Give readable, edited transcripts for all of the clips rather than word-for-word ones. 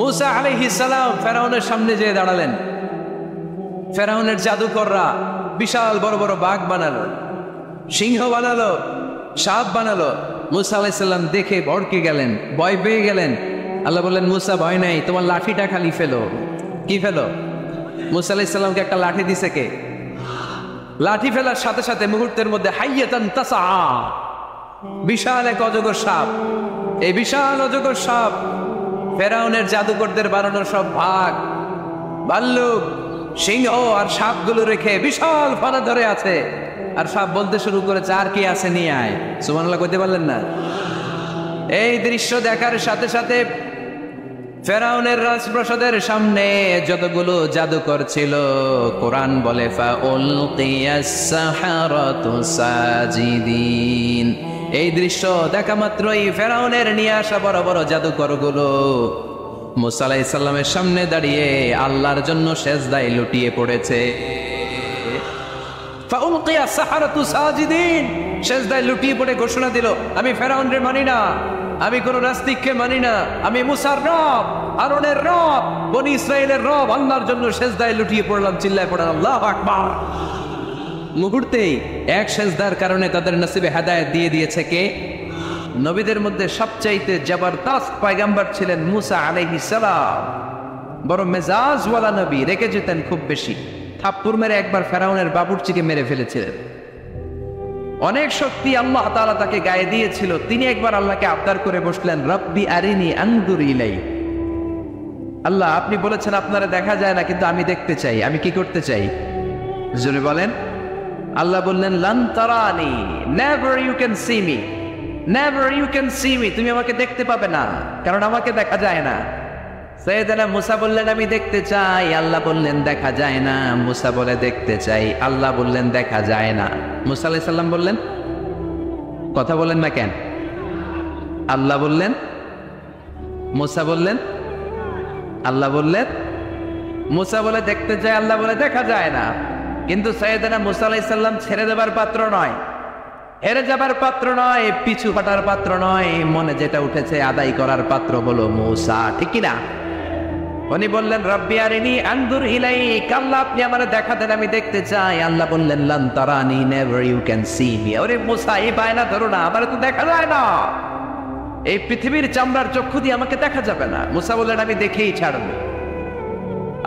মুসা আলাইহিস সালাম ফেরাউনের সামনে যেয়ে দাঁড়ালেন। ফেরাউনের জাদুকররা বিশাল বড় বড় বাঘ বানালো, সিংহ বানালো, সাপ বানালো। মুসা আলাইহিস সালাম দেখে ভড়কে গেলেন, ভয় পেয়ে গেলেন। আল্লাহ বললেন, মুসা ভয় নাই, তোমার লাঠিটা খালি ফেলো। কি ফেলো? মুসা আলাইহিস সালামকে একটা লাঠি দিছে কে? লাঠি ফেলার সাথে সাথে মুহূর্তের মধ্যে হাইয়াতান তাসা, বিশাল এক অজগর সাপ। এই বিশাল অজগর সাপ ফেরাউনের জাদুকরদের বানানো সব ভাগ, ভাল্লুক, সিংহ আর সাপগুলো রেখে বিশাল ফানা ধরে আছে। আর সাপ বলতে শুরু করেছে, আর কি আছে নিয়ে আয়। সুবহানাল্লাহ কইতে পারলেন না? এই দৃশ্য দেখার সাথে সাথে ফেরাউনের রাজপ্রাসাদের সামনে যতগুলো জাদুকর ছিল, কোরআন বলে ফাউলকিয়াস সাহারাতু সাজিদিন। এই দৃশ্য দেখা মাত্রই ফেরাউনের নিয়ে আসা বড় বড় জাদুকরগুলো মুসা আলাইহিস সালামের সামনে দাঁড়িয়ে আল্লাহর জন্য সেজদায় লুটিয়ে পড়েছে। ফাউলকিয়াস সাহারাতু সাজিদিন, সেজদায় লুটিয়ে পড়ে ঘোষণা দিল, আমি ফেরাউনের মানি না, আমি কোন নাস্তিককে মানি না, আমি মুসার রব, হারুনের রব, বনি ইসরাইলের রব, আল্লাহর জন্য সেজদায় লুটিয়ে পড়লাম। চিল্লায় পড়ান আল্লাহু আকবার। মুহূর্তেই এক সেজদার কারণে তাদের নসিবে হেদায়েত দিয়ে দিয়েছে কে? নবীদের মধ্যে সবচাইতে জবরদস্ত পয়গম্বর ছিলেন মুসা আলাইহিস সালাম। বড় মেজাজওয়ালা নবী, রেখে যেতেন খুব বেশি। থাপ্পড় মেরে একবার ফেরাউনের বাবুর্চিকে মেরে ফেলেছিলেন। অনেক শক্তি আল্লাহ তাআলা তাকে গায়ে দিয়েছিল। তিনি একবার আল্লাহকে আবদার করে বসলেন, রব্বি আরিনি আনজুর ইলাই। আল্লাহ, আপনি বলেছেন আপনারা দেখা যায় না, কিন্তু আমি দেখতে চাই। আমি কি করতে চাই? জোরে বলেন। আল্লাহ বললেন, লান তারানি, never you can see me, never you can see me. তুমি আমাকে দেখতে পাবে না, কারণ আমাকে দেখা যায় না। সাইয়েদনা মুসা বললেন, আমি দেখতে চাই। আল্লাহ বললেন, দেখা যায় না। মুসা বলে, দেখতে চাই। আল্লাহ বললেন, দেখা যায় না। মুসা আলাইহিস সালাম বললেন, কথা বলেন না কেন? আল্লাহ বললেন, মুসা বললেন, আল্লাহ বললেন। মুসা বলে দেখতে চাই, আল্লাহ বলে দেখা যায় না। কিন্তু সাইয়েদনা মুসা আলাইহিস সালাম ছেড়ে দেবার পাত্র নয়, হেরে যাবার পাত্র নয়, পিছু হটার পাত্র নয়। মনে যেটা উঠেছে আদায় করার পাত্র হলো মুসা, ঠিক কি না? উনি বললেন, রব্বি আরিনি আনজুর ইলাইক। আল্লাহ, আপনি আমারে দেখা দেন, আমি দেখতে চাই। আল্লাহ বললেন, লান তারানি, never you can see me. ওরে মুসা, এই বায়না ধরো না, আমারে তো দেখা যায় না। এই পৃথিবীর চামড়ার চক্ষু দিয়ে আমাকে দেখা যাবে না। মুসা বললেন, আমি দেখেই ছাড়ব।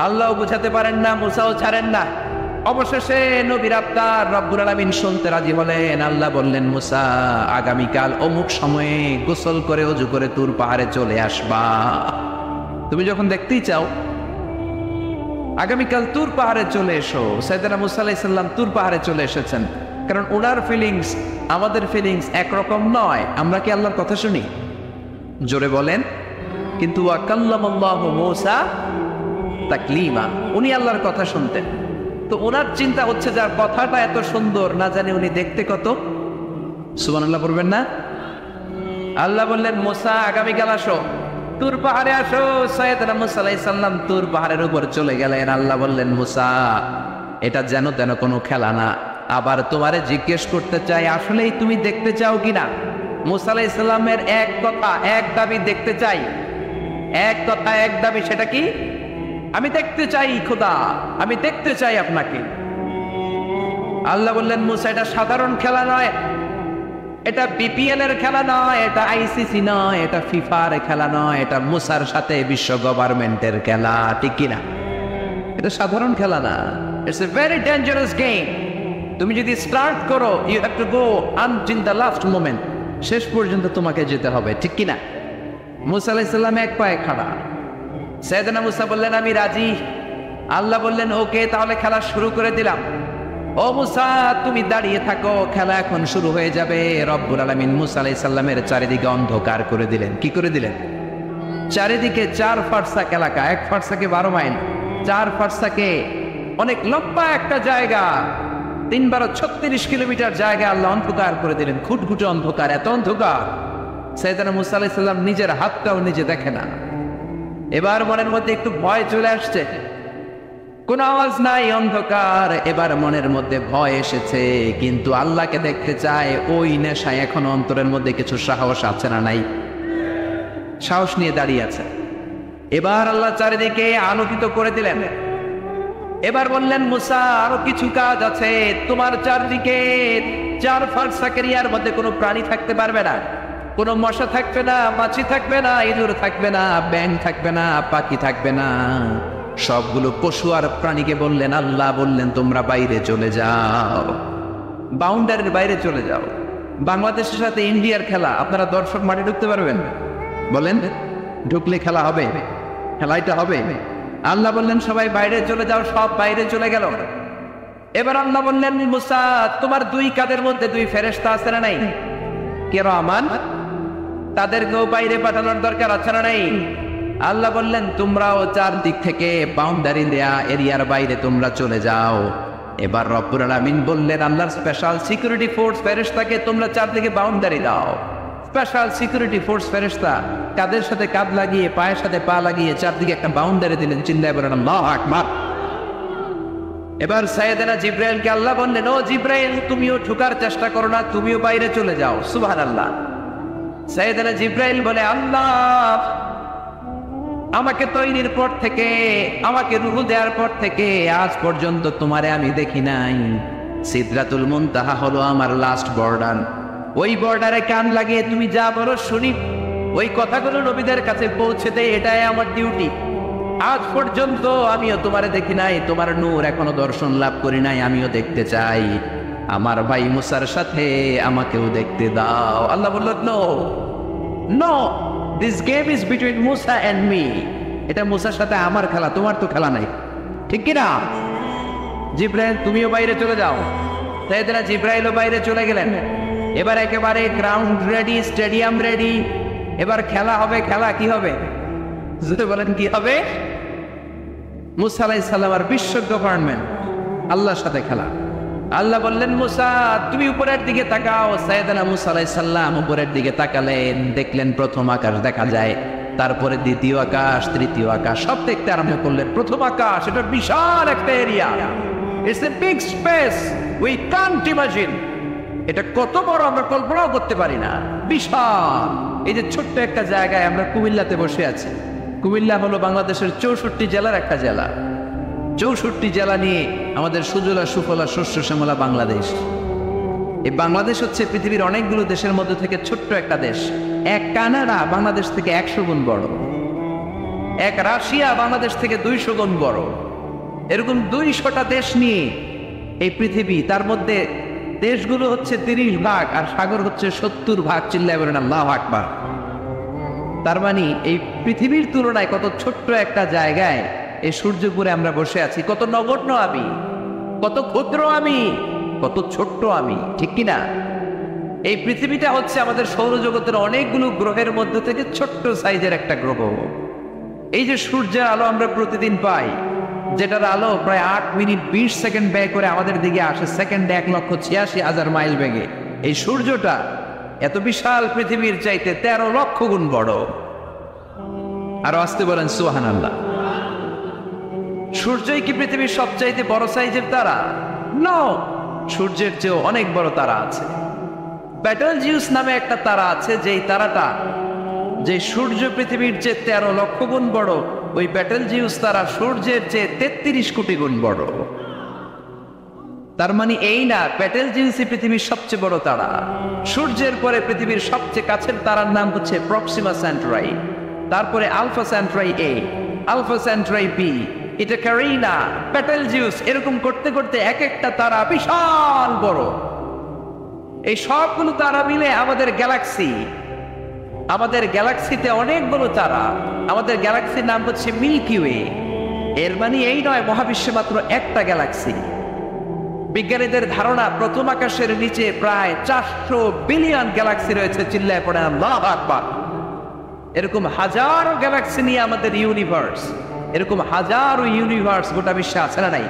আল্লাহও বুঝাতে পারেন না, মুসাও ছাড়েন না। অবশেষে নবীর আবদার রব্বুল আলামিন শুনতে রাজি হলেন। আল্লাহ বললেন, মুসা, আগামীকাল অমুক সময়ে গোসল করে ওযু করে তুর পাহাড়ে চলে আসবা। তুমি যখন দেখতেই চাও, আগামীকাল তুর পাহাড়ে চলে এসো। সাইয়েদনা মুসা আলাইহিস সালাম তুর পাহাড়ে চলে এসেছেন, কারণ ওনার ফিলিংস আমাদের ফিলিংস একরকম নয়। আমরা কি আল্লাহর কথা শুনি? জোরে বলেন। কিন্তু ওয়া কাল্লামাল্লাহু মুসা তাকলিমা, উনি আল্লাহর কথা শুনতেন। তো ওনার চিন্তা হচ্ছে, যার কথাটা এত সুন্দর, না জানি উনি দেখতে কত। সুবহানাল্লাহ বলবেন না? আল্লাহ বললেন, মুসা, আগামীকাল আসো, তুর পাহাড়ে আসো। সাইয়েদনা মুসা আলাইহিস সালাম তুর পাহাড়ের উপর চলে গেলেন। আল্লাহ বললেন, মুসা, এটা যেন তেন কোনো খেলা না। আবার তোমারে জিজ্ঞেস করতে চাই, আসলেই তুমি দেখতে চাও কিনা? মুসা আলাইহিস সালামের এক কথা এক দাবি, দেখতে চাই। এক কথা এক দাবি, সেটা কি? আমি দেখতে চাই খোদা, আমি দেখতে চাই আপনাকে। আল্লাহ বললেন, মুসা, এটা সাধারণ খেলা নয়, এটা বিপিএল এর খেলা নয়, এটা আইসিসি নয়, এটা ফিফার খেলা নয়, এটা মুসার সাথে বিশ্ব গভর্নমেন্টের খেলা, ঠিক কিনা? এটা সাধারণ খেলা না। It's a very dangerous game. তুমি যদি স্টার্ট করো, you have to go until the last moment. শেষ পর্যন্ত তোমাকে যেতে হবে, ঠিক কিনা? মুসা আলাইহিস সালাম এক পায়ে খাড়া। সাইয়েদনা মুসা বললেন, আমি রাজি। আল্লাহ বললেন, ওকে, তাহলে খেলা শুরু করে দিলাম। ও মুসা, তুমি দাঁড়িয়ে থাকো, খেলা এখন শুরু হয়ে যাবে। রব্বুল আলামিন মুসা আলাইহিস সালামের চারিদিকে অন্ধকার করে দিলেন। কি করে দিলেন? চারিদিকে 4 ফারসাক এলাকা, 1 ফারসাকে 12 মাইল, 4 ফারসাকে অনেক লম্বা একটা জায়গা, 3 × 36 কিলোমিটার জায়গা আল্লাহ অন্ধকার করে দিলেন। খুটখুটে অন্ধকার, এত অন্ধকার সাইয়েদনা মুসা আলাইহিস সালাম নিজের হাতটাও নিজে দেখে না। এবার মনের মধ্যে একটু ভয় চলে আসছে। কোন আওয়াজ নাই, অন্ধকার। এবার মনের মধ্যে ভয় এসেছে, কিন্তু আল্লাহকে দেখতে চায়। ওই নেশায় এখনো অন্তরের মধ্যে কিছু সাহস আছে না নাই? সাহস নিয়ে দাঁড়িয়ে আছে। এবার আল্লাহ চারিদিকে আলোকিত করে দিলেন। এবার বললেন, মুসা আরো কিছু কাজ আছে, তোমার চারদিকে 4 ফারসাক এরিয়ার মধ্যে কোনো প্রাণী থাকতে পারবে না, কোনো মশা থাকবে না, মাছি থাকবে না, ইঁদুর থাকবে না, ব্যাঙ থাকবে না, পাখি থাকবে না, সবগুলো পশু আর প্রাণীকে বললেন, আল্লাহ বললেন তোমরা বাইরে চলে যাও, বাউন্ডারির বাইরে চলে যাও। বাংলাদেশের সাথে ইন্ডিয়ার খেলা, আপনারা দর্শক মাঠে ঢুকতে পারবেন? বলেন, ঢুকলে খেলা হবে? খেলাইটা হবে? আল্লাহ বললেন সবাই বাইরে চলে যাও, সব বাইরে চলে গেল। এবার আল্লাহ বললেন, মুসা তোমার 2 কাঁধের মধ্যে 2 ফেরেশতা আছে না নাই? কিরামান, তাদেরকেও বাইরে পাঠানোর দরকার আছে না নাই? আল্লাহ বললেন তোমরাও 4 দিক থেকে বাউন্ডারি দেয়া এরিয়ার বাইরে তোমরা চলে যাও। এবার রব্বুল আলামিন বললেন, আল্লাহর স্পেশাল সিকিউরিটি ফোর্স ফেরেশতাকে তোমরা 4 দিকে বাউন্ডারি দাও। স্পেশাল সিকিউরিটি ফোর্স ফেরেশতা কাদের সাথে কাঁধ লাগিয়ে, পায়ের সাথে পা লাগিয়ে 4 দিকে একটা বাউন্ডারি দিলেন। চিল্লায় বলেন আল্লাহু আকবার। এবার সাইয়েদনা জিব্রাইলকে আল্লাহ বললেন, ও জিব্রাইল তুমিও ঢোকার চেষ্টা করো না, তুমিও বাইরে চলে যাও। সুবহানাল্লাহ। সাইয়েদনা জিব্রাইল বলে, আল্লাহ আমাকে তৈরির পর থেকে, আমাকে রূহ দেওয়ার পর থেকে আজ পর্যন্ত তোমারে আমি দেখি নাই। সিদরাতুল মুনতাহা হলো আমার লাস্ট বর্ডার। ওই বর্ডারে কান লাগিয়ে তুমি যা বলো শুনি, ওই কথাগুলো নবীদের কাছে পৌঁছে দেয়, এটাই আমার ডিউটি। আজ পর্যন্ত আমিও তোমারে দেখি নাই, তোমার নূর এখনো দর্শন লাভ করি নাই, আমিও দেখতে চাই। আমার ভাই মুসার সাথে আমাকেও দেখতে দাও। আল্লাহ বলল, no no, this game is between Musa and me. এটা মুসার সাথে আমার খেলা, তোমার তো খেলা নাই, ঠিক কিনা? জিব্রাইল তুমিও বাইরে চলে যাও। সাইয়েদনা জিব্রাইলও বাইরে চলে গেলেন। এবার একেবারে গ্রাউন্ড রেডি, স্টেডিয়াম রেডি। এবার খেলা হবে। খেলা কি হবে? যদি বলেন কি হবে? মুসা আলাইহিস সালাম আর বিশ্ব গভর্নমেন্ট, আল্লাহর সাথে খেলা। আল্লাহ বললেন, মুসা তুমি উপরের দিকে তাকাও। সাইয়েদনা মুসা আলাইহিস সালাম উপরের দিকে তাকালেন, দেখলেন প্রথম আকাশ দেখা যায়, তারপরে দ্বিতীয় আকাশ, তৃতীয় আকাশ, সব দেখতে আরম্ভ করলেন। প্রথম আকাশ, এটা বিশাল একটা area, it's a big space, we can't imagine. এটা কত বড় আমরা কল্পনাও করতে পারি না, বিশাল। এই যে ছোট্ট একটা জায়গায় আমরা কুমিল্লাতে বসে আছি। কুমিল্লা হলো বাংলাদেশের 64 জেলার একটা জেলা। 64 জেলা নিয়ে আমাদের সুজলা সুফলা শস্য শ্যামলা বাংলাদেশ। এই বাংলাদেশ হচ্ছে পৃথিবীর অনেকগুলো দেশের মধ্যে থেকে ছোট্ট একটা দেশ। এক কানাডা বাংলাদেশ থেকে 100 গুণ বড়, এক রাশিয়া বাংলাদেশ থেকে 200 গুণ বড়। এরকম 200টা দেশ নিয়ে এই পৃথিবী, তার মধ্যে দেশগুলো হচ্ছে 30 ভাগ আর সাগর হচ্ছে 70 ভাগ। চিল্লায় বলেন আল্লাহু আকবার। তার মানে এই পৃথিবীর তুলনায় কত ছোট্ট একটা জায়গায় এই সূর্যপুরে আমরা বসে আছি। কত নগণ্য আমি, কত ক্ষুদ্র আমি, কত ছোট্ট আমি, ঠিক কিনা? এই পৃথিবীটা হচ্ছে আমাদের সৌরজগতের অনেকগুলো গ্রহের মধ্যে থেকে ছোট্ট সাইজের একটা গ্রহ। এই যে সূর্যের আলো আমরা প্রতিদিন পাই, যেটার আলো প্রায় 8 মিনিট 20 সেকেন্ড ব্যয় করে আমাদের দিকে আসে, সেকেন্ডে 1,86,000 মাইল বেগে। এই সূর্যটা এত বিশাল পৃথিবীর চাইতে 13 লক্ষ গুণ বড়। আরো আসতে বলেন সুবহানাল্লাহ। সূর্যই কি পৃথিবীর সবচাইতে বড় সাইজের তারা? নো, সূর্যের চেয়েও অনেক বড় তারা আছে। বেটেলজিউস নামে একটা তারা আছে, যেই তারাটা, যে সূর্য পৃথিবীর চেয়ে 13 লক্ষ গুণ বড়, ওই বেটেলজিউস তারা সূর্যের চেয়ে 33 কোটি গুণ বড়। তার মানে এই না বেটেলজিউসই পৃথিবীর সবচেয়ে বড় তারা। সূর্যের পরে পৃথিবীর সবচেয়ে কাছের তারার নাম হচ্ছে প্রক্সিমা সেন্টরাই, তারপরে আলফা সেন্টরাই এ, আলফা সেন্টরাই বি, এটা ক্যারিনা, বেটেলজিউস, এরকম করতে করতে এক একটা তারা বিশাল বড়। এই সবগুলো তারা মিলে আমাদের গ্যালাক্সি। আমাদের গ্যালাক্সিতে অনেকগুলো তারা। আমাদের গ্যালাক্সির নাম হচ্ছে মিল্কি ওয়ে। এর মানে এই নয় মহাবিশ্বে মাত্র একটা গ্যালাক্সি। বিজ্ঞানীদের ধারণা প্রথম আকাশের নিচে প্রায় 400 বিলিয়ন গ্যালাক্সি রয়েছে। চিল্লায় পড়ে আল্লাহু আকবার। এরকম হাজারো গ্যালাক্সি নিয়ে আমাদের ইউনিভার্স, এরকম হাজারো ইউনিভার্স গোটা বিশ্বে আছে না নাই?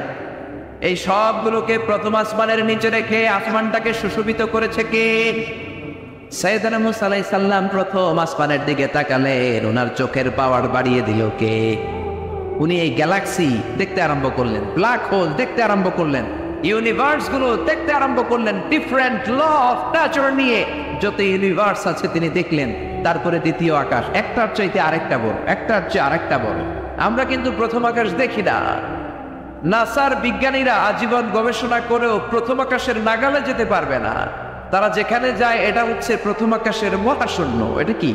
এই সবগুলোকে প্রথম আসমানের নিচে রেখে আসমানটাকে সুশোভিত করেছে কে? সাইয়েদনা মুসা আলাইহিস সালাম প্রথম আসমানের দিকে তাকালেন, ওনার চোখের পাওয়ার বাড়িয়ে দিল কে? উনি এই গ্যালাক্সি দেখতে আরম্ভ করলেন, ব্ল্যাক হোল দেখতে আরম্ভ করলেন, ইউনিভার্স গুলো দেখতে আরম্ভ করলেন। ডিফারেন্ট ল অফ নেচার নিয়ে যত ইউনিভার্স আছে তিনি দেখলেন। তারপরে দ্বিতীয় আকাশ, একটার চাইতে আরেকটা বড়, একটার চেয়ে আরেকটা বড়। আমরা কিন্তু প্রথম আকাশ দেখি না। নাসার বিজ্ঞানীরা আজীবন গবেষণা করেও প্রথম আকাশের নাগালে যেতে পারবে না। তারা যেখানে যায় এটা হচ্ছে প্রথম আকাশের মহাশূন্য। এটা কি?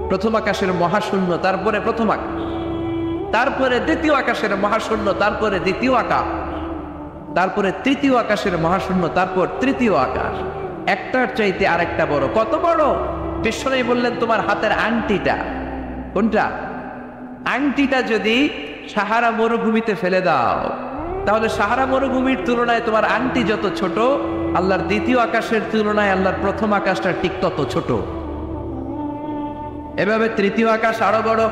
প্রথম আকাশের মহাশূন্য, তারপরে প্রথম আকাশ, তারপরে দ্বিতীয় আকাশের মহাশূন্য, তারপরে দ্বিতীয় আকাশ, তারপরে তৃতীয় আকাশের মহাশূন্য, তারপর তৃতীয় আকাশ। একটার চাইতে আরেকটা বড়। কত বড়? বিশ্বনবী বললেন তোমার হাতের আংটিটা। কোনটা? আংটিটা যদি সাহারা মরুভূমিতে ফেলে দাও, তাহলে সাহারা মরুভূমির তুলনায় তোমার আংটি যত ছোট, আল্লাহর দ্বিতীয় আকাশের তুলনায় আল্লাহর প্রথম আকাশটা ঠিক তত ছোট। এভাবে তৃতীয় আকাশ আরো বড়,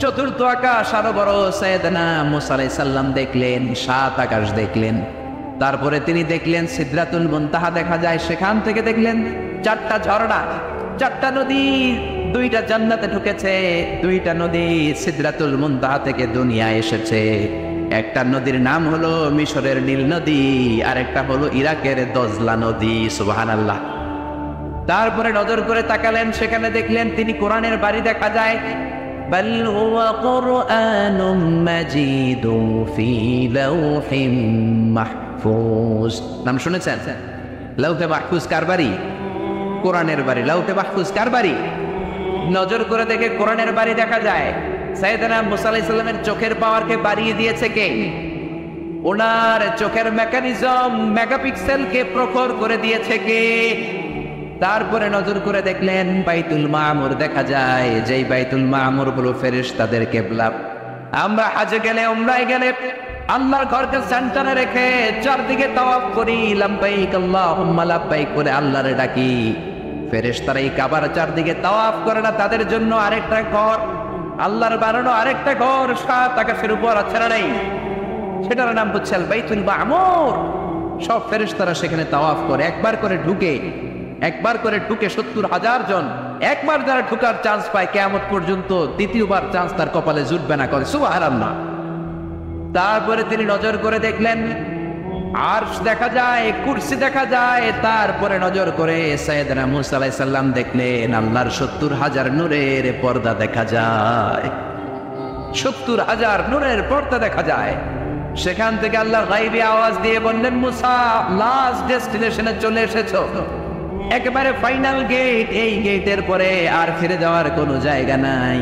চতুর্থ আকাশ আরো বড়। সাইয়েদনা মুসা আলাইহিস সালাম দেখলেন 7 আকাশ দেখলেন। তারপরে তিনি দেখলেন সিদরাতুল মুনতাহা দেখা যায়, সেখান থেকে দেখলেন 4টা ঝর্ণা, 4টা নদী, 2টা জান্নাতে ঢুকেছে, 2টা নদী সিদরাতুল মুনতাহা থেকে দুনিয়ায় এসেছে। একটা নদীর নাম হলো মিশরের নীল নদী, আর একটা হলো ইরাকের দজলা নদী। সুবহানাল্লাহ। তারপরে নজর করে তাকালেন, সেখানে দেখলেন তিনি কোরআনের বাড়ি দেখা যায়। বাল হুয়া কুরআনুম মাজিদুন ফি লাওহিম মাহফুজ। নাম শুনেছেন? লাউহে মাহফুজ কার বাড়ি? কোরআনের বাড়ি। লাউহে মাহফুজ কার বাড়ি? নজর করে দেখে কোরআনের বাড়ি দেখা যায়। সাইয়েদনা মুসা আলাইহিস সালামের চোখের পাওয়ারকে বাড়িয়ে দিয়েছে কে? ওনার চোখের মেকানিজম, মেগাপিক্সেলকে প্রখর করে দিয়েছে কে? তারপরে নজর করে দেখলেন বাইতুল মামুর দেখা যায়, যেই বাইতুল মামুর হলো ফেরেশতাদের কিবলা। আমরা হজে গেলে, উমরায় গেলে আল্লাহর ঘরকে সেন্টারে রেখে চারদিকে তাওয়াফ করি, লাব্বাইক আল্লাহুম্মা লাব্বাইক করে আল্লাহরে ডাকি। ফেরেশতারা এই কাবার চারদিকে তাওয়াফ করে না, তাদের জন্য আরেকটা ঘর, আল্লাহর বানানো আরেকটা ঘর 7 আকাশের উপর আছে না নাই? সেটার নাম হচ্ছে আল বাইতুল মামুর। সব ফেরেশতারা সেখানে তাওয়াফ করে, একবার করে ঢুকে 70,000 জন। একবার যারা ঢুকার চান্স পায় কিয়ামত পর্যন্ত দ্বিতীয়বার চান্স তার কপালে জুটবে না। করে সুবহানাল্লাহ। তারপরে তিনি নজর করে দেখলেন আরশ দেখা যায়, কুরসি দেখা যায়। তারপরে নজর করে সাইয়েদনা মুসা আলাইহিস সালাম দেখলেন আল্লাহর 70,000 নূরের পর্দা দেখা যায়। 70,000 নূরের পর্দা দেখা যায়। সেখান থেকে আল্লাহ গায়বী আওয়াজ দিয়ে বললেন, মুসা লাস্ট ডেস্টিনেশনে চলে এসেছো, একেবারে ফাইনাল গেট। এই গেটের পরে আর ফিরে যাওয়ার কোনো জায়গা নাই।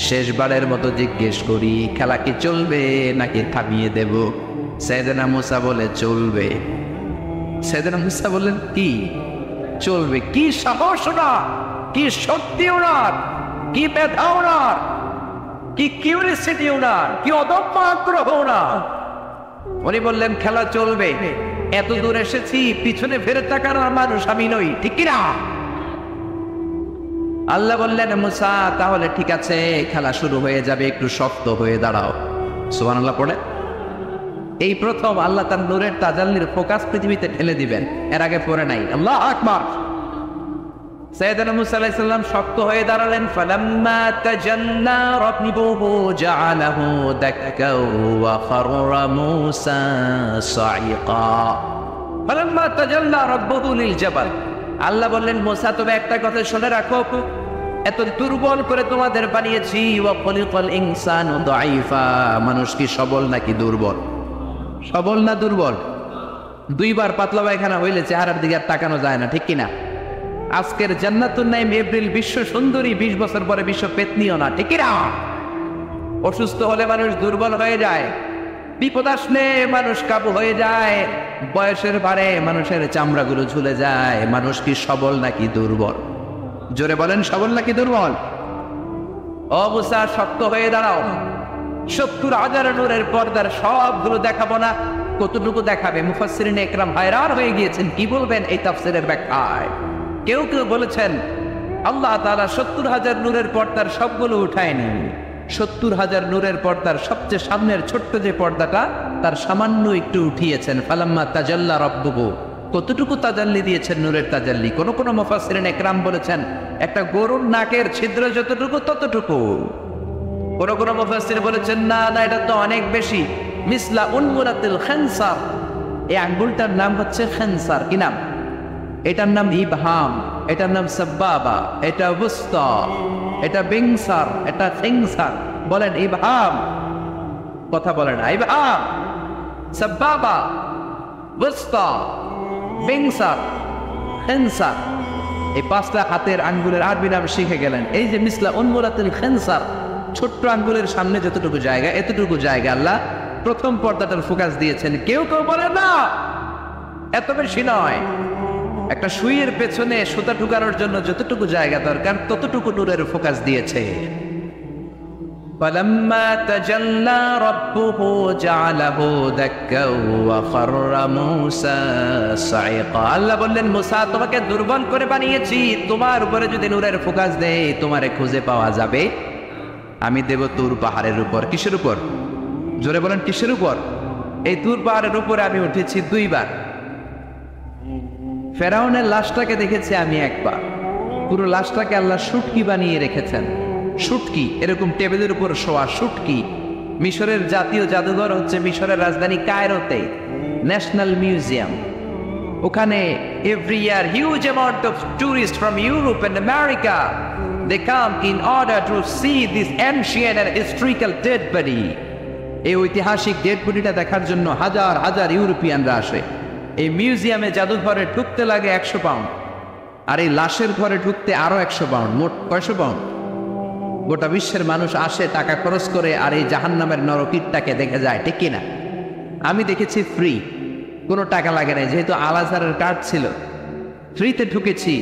শেষবারের মতো জিজ্ঞেস করি, খেলা কি চলবে নাকি থামিয়ে দেব? সাইয়েদনা মুসা বলে চলবে। সাইয়েদনা মুসা বললেন কি চলবে? কি সাহস ওনার, কি শক্তি ওনার, কি ব্যথা ওনার, কি কিউরিসিটি ওনার, কি অদম্য আগ্রহ ওনার। উনি বললেন খেলা চলবে। এত দূর এসেছি, পিছনে ফেরত তাকানোর মানুষ আমি নই, ঠিক কিনা? আল্লাহ বললেন মুসা তাহলে ঠিক আছে, খেলা শুরু হয়ে যাবে, একটু শক্ত হয়ে দাঁড়াও। সুবহানাল্লাহ পড়ে। এই প্রথম আল্লাহ তার নূরের তাজাল্লির ফোকাস পৃথিবীতে ঠেলে দিবেন, এর আগে পড়ে নাই। আল্লাহু আকবার। সাইয়েদনা মুসা আলাইহিস সালাম শক্ত হয়ে দাঁড়ালেন। ফালাম্মা তাজাল্লা রাব্বুহু জাআলাহু দাক্কা ওয়া খাররা মুসা সাইকা। ফালাম্মা তাজাল্লা রাব্বুহু লিল জাবাল। আল্লাহ বললেন মুসা তুমি একটা কথা শুনে রাখো, এত দুর্বল করে তোমাদের বানিয়েছি। ওয়া খলিকাল ইনসানু দাঈফা। মানুষ কি সবল নাকি দুর্বল? সবল না দুর্বল? 2বার পাতলা পায়খানা হইলে চেহারার দিকে আর তাকানো যায় না, ঠিক কিনা? আজকের জান্নাতুন নাইম এপ্রিল বিশ্ব সুন্দরী, 20 বছর পরে বিশ্ব পেতনিও না, ঠিক কিনা? অসুস্থ হলে মানুষ দুর্বল হয়ে যায়, বিপদ আসলে মানুষ কাবু হয়ে যায়, বয়সের ভারে মানুষের চামড়াগুলো ঝুলে যায়। মানুষ কি সবল নাকি দুর্বল? জোরে বলেন, সবল নাকি দুর্বল? ও মুসা শক্ত হয়ে দাঁড়াও। 70,000 নূরের পর্দার সবগুলো দেখাবো না, কতটুকু দেখাবে? মুফাসসিরিন ইকরাম হায়রান হয়ে গিয়েছেন, কি বলবেন এই তাফসীরের ব্যাখ্যায়। কেউ কেউ বলেছেন আল্লাহ তাআলা 70,000 নূরের পর্দার সবগুলো উঠায়নি। 70,000 নূরের পর্দার সবচেয়ে সামনের ছোট্ট যে পর্দাটা, তার সামান্য একটু উঠিয়েছেন। ফালাম্মা তাজাল্লা রাব্বুহু। কতটুকু তাজাল্লি দিয়েছেন নূরের তাজাল্লি? কোন কোন মুফাসসিরিন ইকরাম বলেছেন একটা গরুর নাকের ছিদ্র যতটুকু ততটুকু। কোন কোন মুফাসসির বলেছেন না না, এটা তো অনেক বেশি। মিসলা উনমুরাতিল খানসার। এই আঙ্গুলটার নাম হচ্ছে খানসার। কি নাম? এটার নাম ইবহাম। এটার নাম সাব্বাবা, এটা বুস্তা, এটা বিংসার, এটা সিংসার। বলেন ইবহাম, কথা বলেন না। ইবহাম, সাব্বাবা, বুস্তা, বিংসার, খিনসার, এই পাঁচটা হাতের আঙ্গুলের আরবি নাম শিখে গেলেন। এই যে মিসলা উনমুরাতুল খিনসার, ছোট্ট আঙ্গুলের সামনে যতটুকু জায়গা, এতটুকু জায়গা আল্লাহ প্রথম পর্দাটার ফোকাস দিয়েছেন। কেউ কেউ বলে না এত বেশি নয়, একটা সুইয়ের পেছনে সুতা ঢুকানোর জন্য যতটুকু জায়গা দরকার ততটুকু নূরের ফোকাস দিয়েছে। فَلَمَّا تَجَلَّى رَبُّهُ جَعَلَهُ دَكًّا وَخَرَّ مُوسَى صَعِقًا। আল্লাহ বললেন, মুসা তোমাকে দুর্বল করে বানিয়েছি, তোমার উপরে যদি নূরের ফোকাস দেই তোমারে খুঁজে পাওয়া যাবে। আমি দেব তুর পাহাড়ের উপর। কিসের উপর? জোরে বলেন কিসের উপর? এই তুর পাহাড়ের উপরে আমি উঠেছি দুইবার। ফেরাউনের লাশটাকে দেখেছি আমি একবার। পুরো লাশটাকে আল্লাহ শুটকি বানিয়ে রেখেছেন। শুটকি, এরকম টেবিলের উপর শোয়া শুটকি। মিশরের জাতীয় জাদুঘর হচ্ছে মিশরের রাজধানী কায়রোতে, ন্যাশনাল মিউজিয়াম। ওখানে every year huge amount of tourist from Europe and America they come in order to see this ancient and historical dead body. এই ঐতিহাসিক ডেড বডিটা দেখার জন্য হাজার হাজার ইউরোপিয়ানরা আসে। এই মিউজিয়ামে জাদুঘরে ঢুকতে লাগে 100 পাউন্ড, আর এই লাশের ঘরে ঢুকতে আরো 100 পাউন্ড, মোট 500 পাউন্ড। গোটা বিশ্বের মানুষ আসে টাকা খরচ করে, আর এই জাহান্নামের নরকীটটাকে দেখে যায়, ঠিক কিনা? আমি দেখেছি ফ্রি, কোনো টাকা লাগে না, যেহেতু আল আজহারের কার্ড ছিল, ফ্রিতে ঢুকেছি।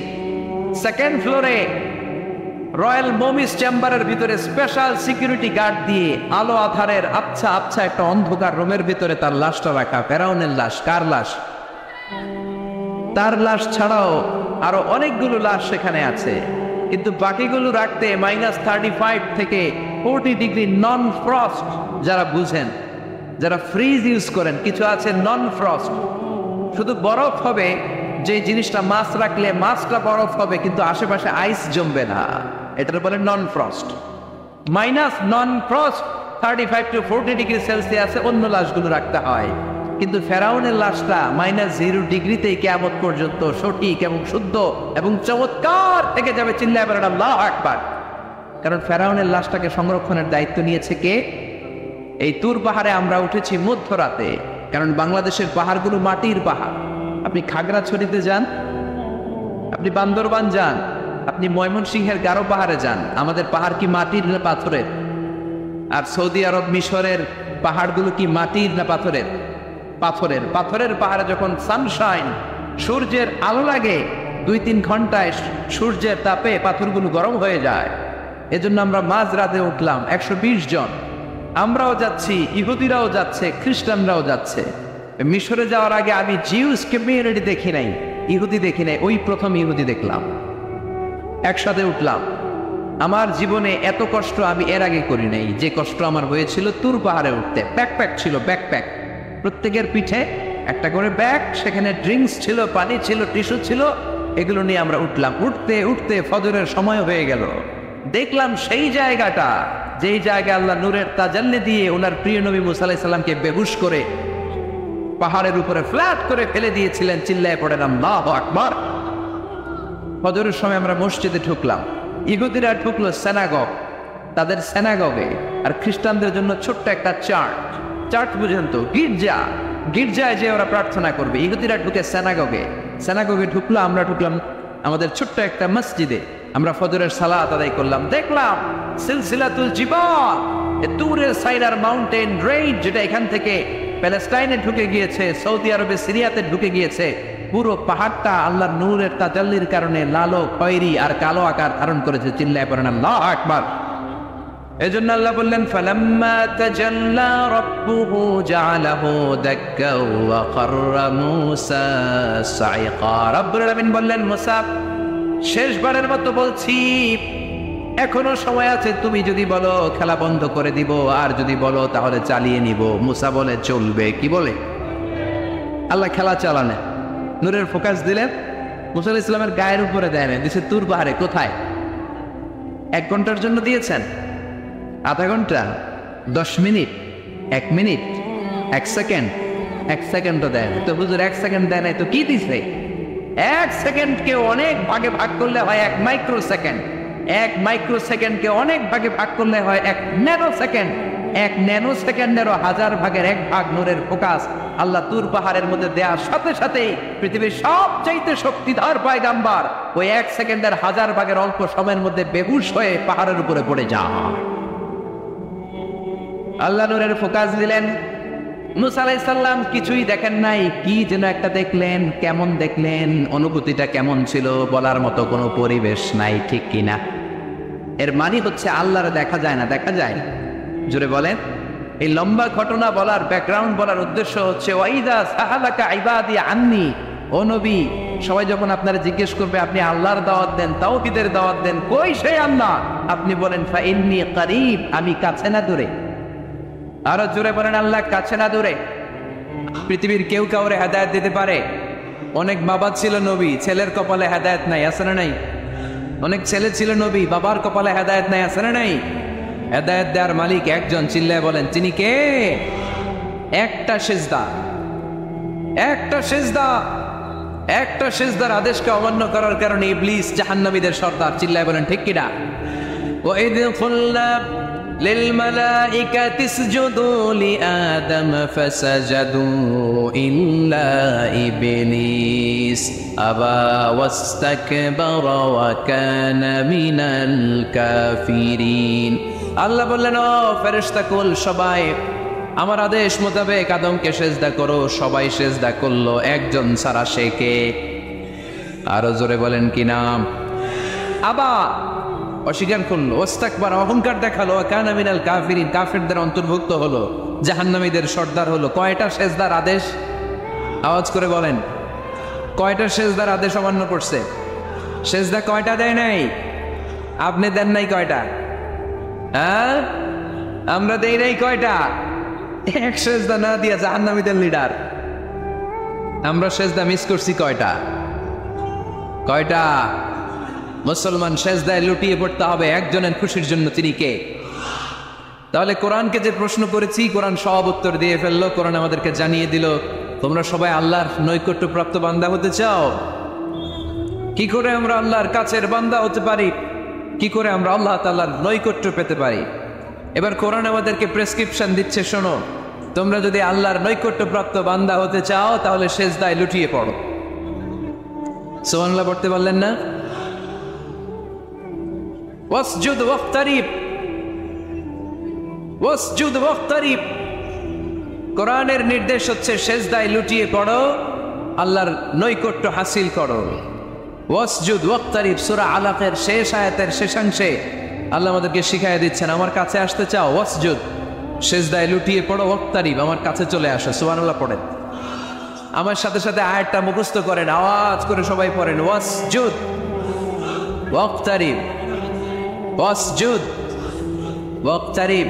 সেকেন্ড ফ্লোরে রয়্যাল মমিস চেম্বারের ভিতরে স্পেশাল সিকিউরিটি গার্ড দিয়ে আলো আধারের আবছা আবছা একটা অন্ধকার রুমের ভিতরে তার লাশটা রাখা। ফেরাউনের লাশ। কার লাশ? তার লাশ ছাড়াও আরো অনেকগুলো লাশ সেখানে আছে, কিন্তু বাকিগুলো রাখতে -35 থেকে 40 ডিগ্রি নন ফ্রস্ট। যারা বুঝেন, যারা ফ্রিজ ইউজ করেন, কিছু আছে নন ফ্রস্ট, শুধু বরফ হবে, যে জিনিসটা মাছ রাখলে মাছটা বরফ হবে কিন্তু আশেপাশে আইস জমবে না, এটার বলে non frost. Non frost 35 to 40 degree সেলসিয়াসে অন্য লাশগুলো রাখতে হয়, কিন্তু ফেরাউনের লাশটা -0 ডিগ্রিতেই কিয়ামত পর্যন্ত সঠিক এবং শুদ্ধ এবং চমৎকার থেকে যাবে। চিল্লায় বলেন আল্লাহু আকবার। কারণ ফেরাউনের লাশটাকে সংরক্ষণের দায়িত্ব নিয়েছে কে? এই তুর পাহাড়ে আমরা উঠেছি মধ্যরাতে, কারণ বাংলাদেশের পাহাড়গুলো মাটির পাহাড়। আপনি খাগড়াছড়িতে যান, আপনি বান্দরবান যান, আপনি ময়মনসিংহের গারো পাহাড়ে যান, আমাদের পাহাড় কি মাটির না পাথরের? আর সৌদি আরব মিশরের পাহাড়গুলো কি মাটির না পাথরের? পাথরের। পাথরের পাহাড়ে যখন সানশাইন, সূর্যের আলো লাগে, 2-3 ঘন্টায় সূর্যের তাপে পাথরগুলো গরম হয়ে যায়। এজন্য আমরা মাঝরাতে উঠলাম, 120 জন। আমরাও যাচ্ছি, ইহুদিরাও যাচ্ছে, খ্রিস্টানরাও যাচ্ছে। মিশরে যাওয়ার আগে আমি জিউস কমিউনিটি দেখি নাই, ইহুদি দেখি নাই, ওই প্রথম ইহুদি দেখলাম। একসাথে উঠলাম। আমার জীবনে এত কষ্ট আমি এর আগে করি নাই, যে কষ্ট আমার হয়েছিল তুর পাহাড়ে উঠতে। ব্যাকপ্যাক ছিল, ব্যাকপ্যাক, প্রত্যেকের পিঠে একটা করে ব্যাগ, সেখানে ড্রিঙ্কস ছিল, পানি ছিল, টিস্যু ছিল, এগুলো নিয়ে আমরা উঠলাম। উঠতে উঠতে ফজরের সময় হয়ে গেল। দেখলাম সেই জায়গাটা, যেই জায়গায় আল্লাহ নূরের তাজাল্লি দিয়ে ওনার প্রিয় নবী মুসা আলাইহিস সালামকে বেহুশ করে পাহাড়ের উপরে ফ্ল্যাট করে ফেলে দিয়েছিলেন। চিল্লায় পড়েন আল্লাহু আকবার। ফজরের সময় আমরা মসজিদে ঢুকলাম। ইহুদিরা ঢুকলো সিনাগগ, তাদের সিনাগগে, আর খ্রিস্টানদের জন্য ছোট্ট একটা চার্চ। চার্চ বুঝেন তো, গির্জা। গির্জায় যে ওরা প্রার্থনা করবে। ইহুদিরা ঢুকে সিনাগগে। সিনাগগে ঢুকলো, আমরা ঢুকলাম আমাদের ছোট্ট একটা মসজিদে। আমরা ফজরের সালাত আদায় করলাম। দেখলাম সিলসিলাতুল জিবাল, তুরের সাইনার মাউন্টেন রেঞ্জ, যেটা এখান থেকে প্যালেস্টাইনে ঢুকে গিয়েছে, সৌদি আরবে, সিরিয়াতে ঢুকে গিয়েছে। পুরো পাহাড়টা আল্লাহর নূরের তাজাল্লির কারণে লালো, খয়েরি আর কালো আকার ধারণ করেছে। চিল্লায় পড়েন আল্লাহু আকবার। এজন্য আল্লাহ বললেন, ফালাম্মা তাজাল্লা রাব্বুহু জাআলাহু দাক্কা ওয়া খাররা মূসা সাইকা। রব্বুল আলামিন বললেন, মুসা শেষবারের মতো বলছি, এখনো সময় আছে, তুমি যদি বলো খেলা বন্ধ করে দিব, আর যদি বলো তাহলে চালিয়ে নিব। মুসা বলে চলবে। কি বলে? আল্লাহ খেলা চালানে, নূরের ফোকাস দিলেন। মুসা আলাইহিস সালামের গায়ের উপরে দেয় না, দিছে তুর পাহাড়ে। কোথায়? 1 ঘন্টার জন্য দিয়েছেন, আধা ঘন্টা, 10 মিনিট, 1 মিনিট, 1 সেকেন্ড, 1 সেকেন্ডও দেয় না। তো হুজুর 1 সেকেন্ড দেয় নাই তো কি দিছে? এক সেকেন্ডকে অনেক ভাগে ভাগ করলে হয় 1 মাইক্রো সেকেন্ড, 1 মাইক্রো সেকেন্ডকে অনেক ভাগে ভাগ করলে হয় 1 ন্যানো সেকেন্ড, 1 ন্যানো সেকেন্ডেরও 1000 ভাগের 1 ভাগ নূরের ফোকাস আল্লাহ তুর পাহাড়ের মধ্যে দেওয়ার সাথে সাথেই পৃথিবীর সবচাইতে শক্তিধর পয়গাম্বার ওই 1 সেকেন্ডের 1000 ভাগের অল্প সময়ের মধ্যে বেহুশ হয়ে পাহাড়ের উপরে পড়ে যায়। আল্লাহ নূরের ফোকাস দিলেন। মুসা আলাইহিস সালাম কিছুই দেখেন নাই, কি যেন একটা দেখলেন। কেমন দেখলেন, অনুভূতিটা কেমন ছিল বলার মতো কোনো পরিবেশ নাই, ঠিক কিনা? এর মানে হচ্ছে আল্লাহর দেখা যায় না, দেখা যায়। জোরে বলেন। এই লম্বা ঘটনা বলার, ব্যাকগ্রাউন্ড বলার উদ্দেশ্য হচ্ছে ওয়াইদা সাহালাকা ইবাদি আন্নি, ও নবী, সবাই যখন আপনারা জিজ্ঞেস করবে আপনি আল্লাহর দাওয়াত দেন, তাওহীদের দাওয়াত দেন, কই সেই আল্লাহ? আপনি বলেন ফা ইন্নী কারীব, আমি কাছে না দূরে। আরো জোরে বলেন আল্লাহ কাছে না দূরে। পৃথিবীর কেউ কাউরে হেদায়েত দিতে পারে? অনেক বাবা ছিল নবী, ছেলের কপালে হেদায়েত নাই, আছে না নাই? অনেক ছেলে ছিল নবী, বাবার কপালে হেদায়েত নাই, আছে না নাই? হেদায়েত দেওয়ার মালিক একজন, চিল্লায় বলেন তিনি কে? একটা সিজদা, একটা সিজদা, একটা সিজদার আদেশকে অমান্য করার কারণে ইবলিস জাহান্নামীদের সর্দার, চিল্লায় বলেন ঠিক কিনা? وَإِذْ قُلْنَا لِلْمَلَائِكَةِ اسْجُدُوا لِآدَمَ فَسَجَدُوا إِلَّا إِبْلِيسَ أَبَى وَاسْتَكْبَرَ وَكَانَ مِنَ الْكَافِرِينَ। আল্লাহ বললেন, ও ফেরেশতা কুল সবাই আমার আদেশ মোতাবেক আদমকে সেজদা করো। সবাই সেজদা করলো, একজন ছাড়া, সে কে? আরো জোরে বলেন কি নাম? আবা, অস্বীকার করলো, ওয়াস্তাকবার, অহংকার দেখালো, কানা মিনাল কাফিরিন, কাফিরদের অন্তর্ভুক্ত হলো, জাহান্নামীদের সর্দার হলো। কয়টা সেজদার আদেশ? আওয়াজ করে বলেন, কয়টা সেজদার আদেশ অমান্য করছে? সেজদা কয়টা দেয় নাই? আপনি দেন নাই কয়টা? হ্যাঁ, আমরা দেই নাই কয়টা? এক সেজদা না দিয়া জাহান্নামীদের লিডার। আমরা সেজদা মিস করছি কয়টা? কয়টা? মুসলমান সেজদায় লুটিয়ে পড়তে হবে একজনের খুশির জন্য, তিনি কে? তাহলে কোরআনকে যে প্রশ্ন করেছি, কোরআন সব উত্তর দিয়ে ফেললো। কোরআন আমাদেরকে জানিয়ে দিল, তোমরা সবাই আল্লাহর নৈকট্যপ্রাপ্ত বান্দা হতে চাও? কি করে আমরা আল্লাহর কাছের বান্দা হতে পারি? কি করে আমরা আল্লাহ তাআলার নৈকট্য পেতে পারি? এবার কোরআন আমাদেরকে প্রেসক্রিপশন দিচ্ছে, শোনো, তোমরা যদি আল্লাহর নৈকট্যপ্রাপ্ত বান্দা হতে চাও তাহলে সেজদায় লুটিয়ে পড়ো। সুবহানাল্লাহ পড়তে পারলেন না? ওয়াসজুদ ওয়াক্তারিব, ওয়াসজুদ ওয়াক্তারিব। কোরআনের নির্দেশ হচ্ছে সেজদায় লুটিয়ে পড়ো, আল্লাহর নৈকট্য হাসিল করো। ওয়াসজুদ ওয়াক্তারিব, সূরা আলাকের শেষ আয়াতের শেষাংশে আল্লাহ আমাদেরকে শিখাইয়া দিচ্ছেন, আমার কাছে আসতে চাও, ওয়াসজুদ, সেজদায় লুটিয়ে পড়ো, ওয়াক্তারিব, আমার কাছে চলে আসো। সুবহানাল্লাহ পড়েন। আমার সাথে সাথে আয়াতটা মুখস্থ করেন, আওয়াজ করে সবাই পড়েন, ওয়াসজুদ ওয়াক্তারিব, ওয়াসজুদ ওয়াক্তারিব।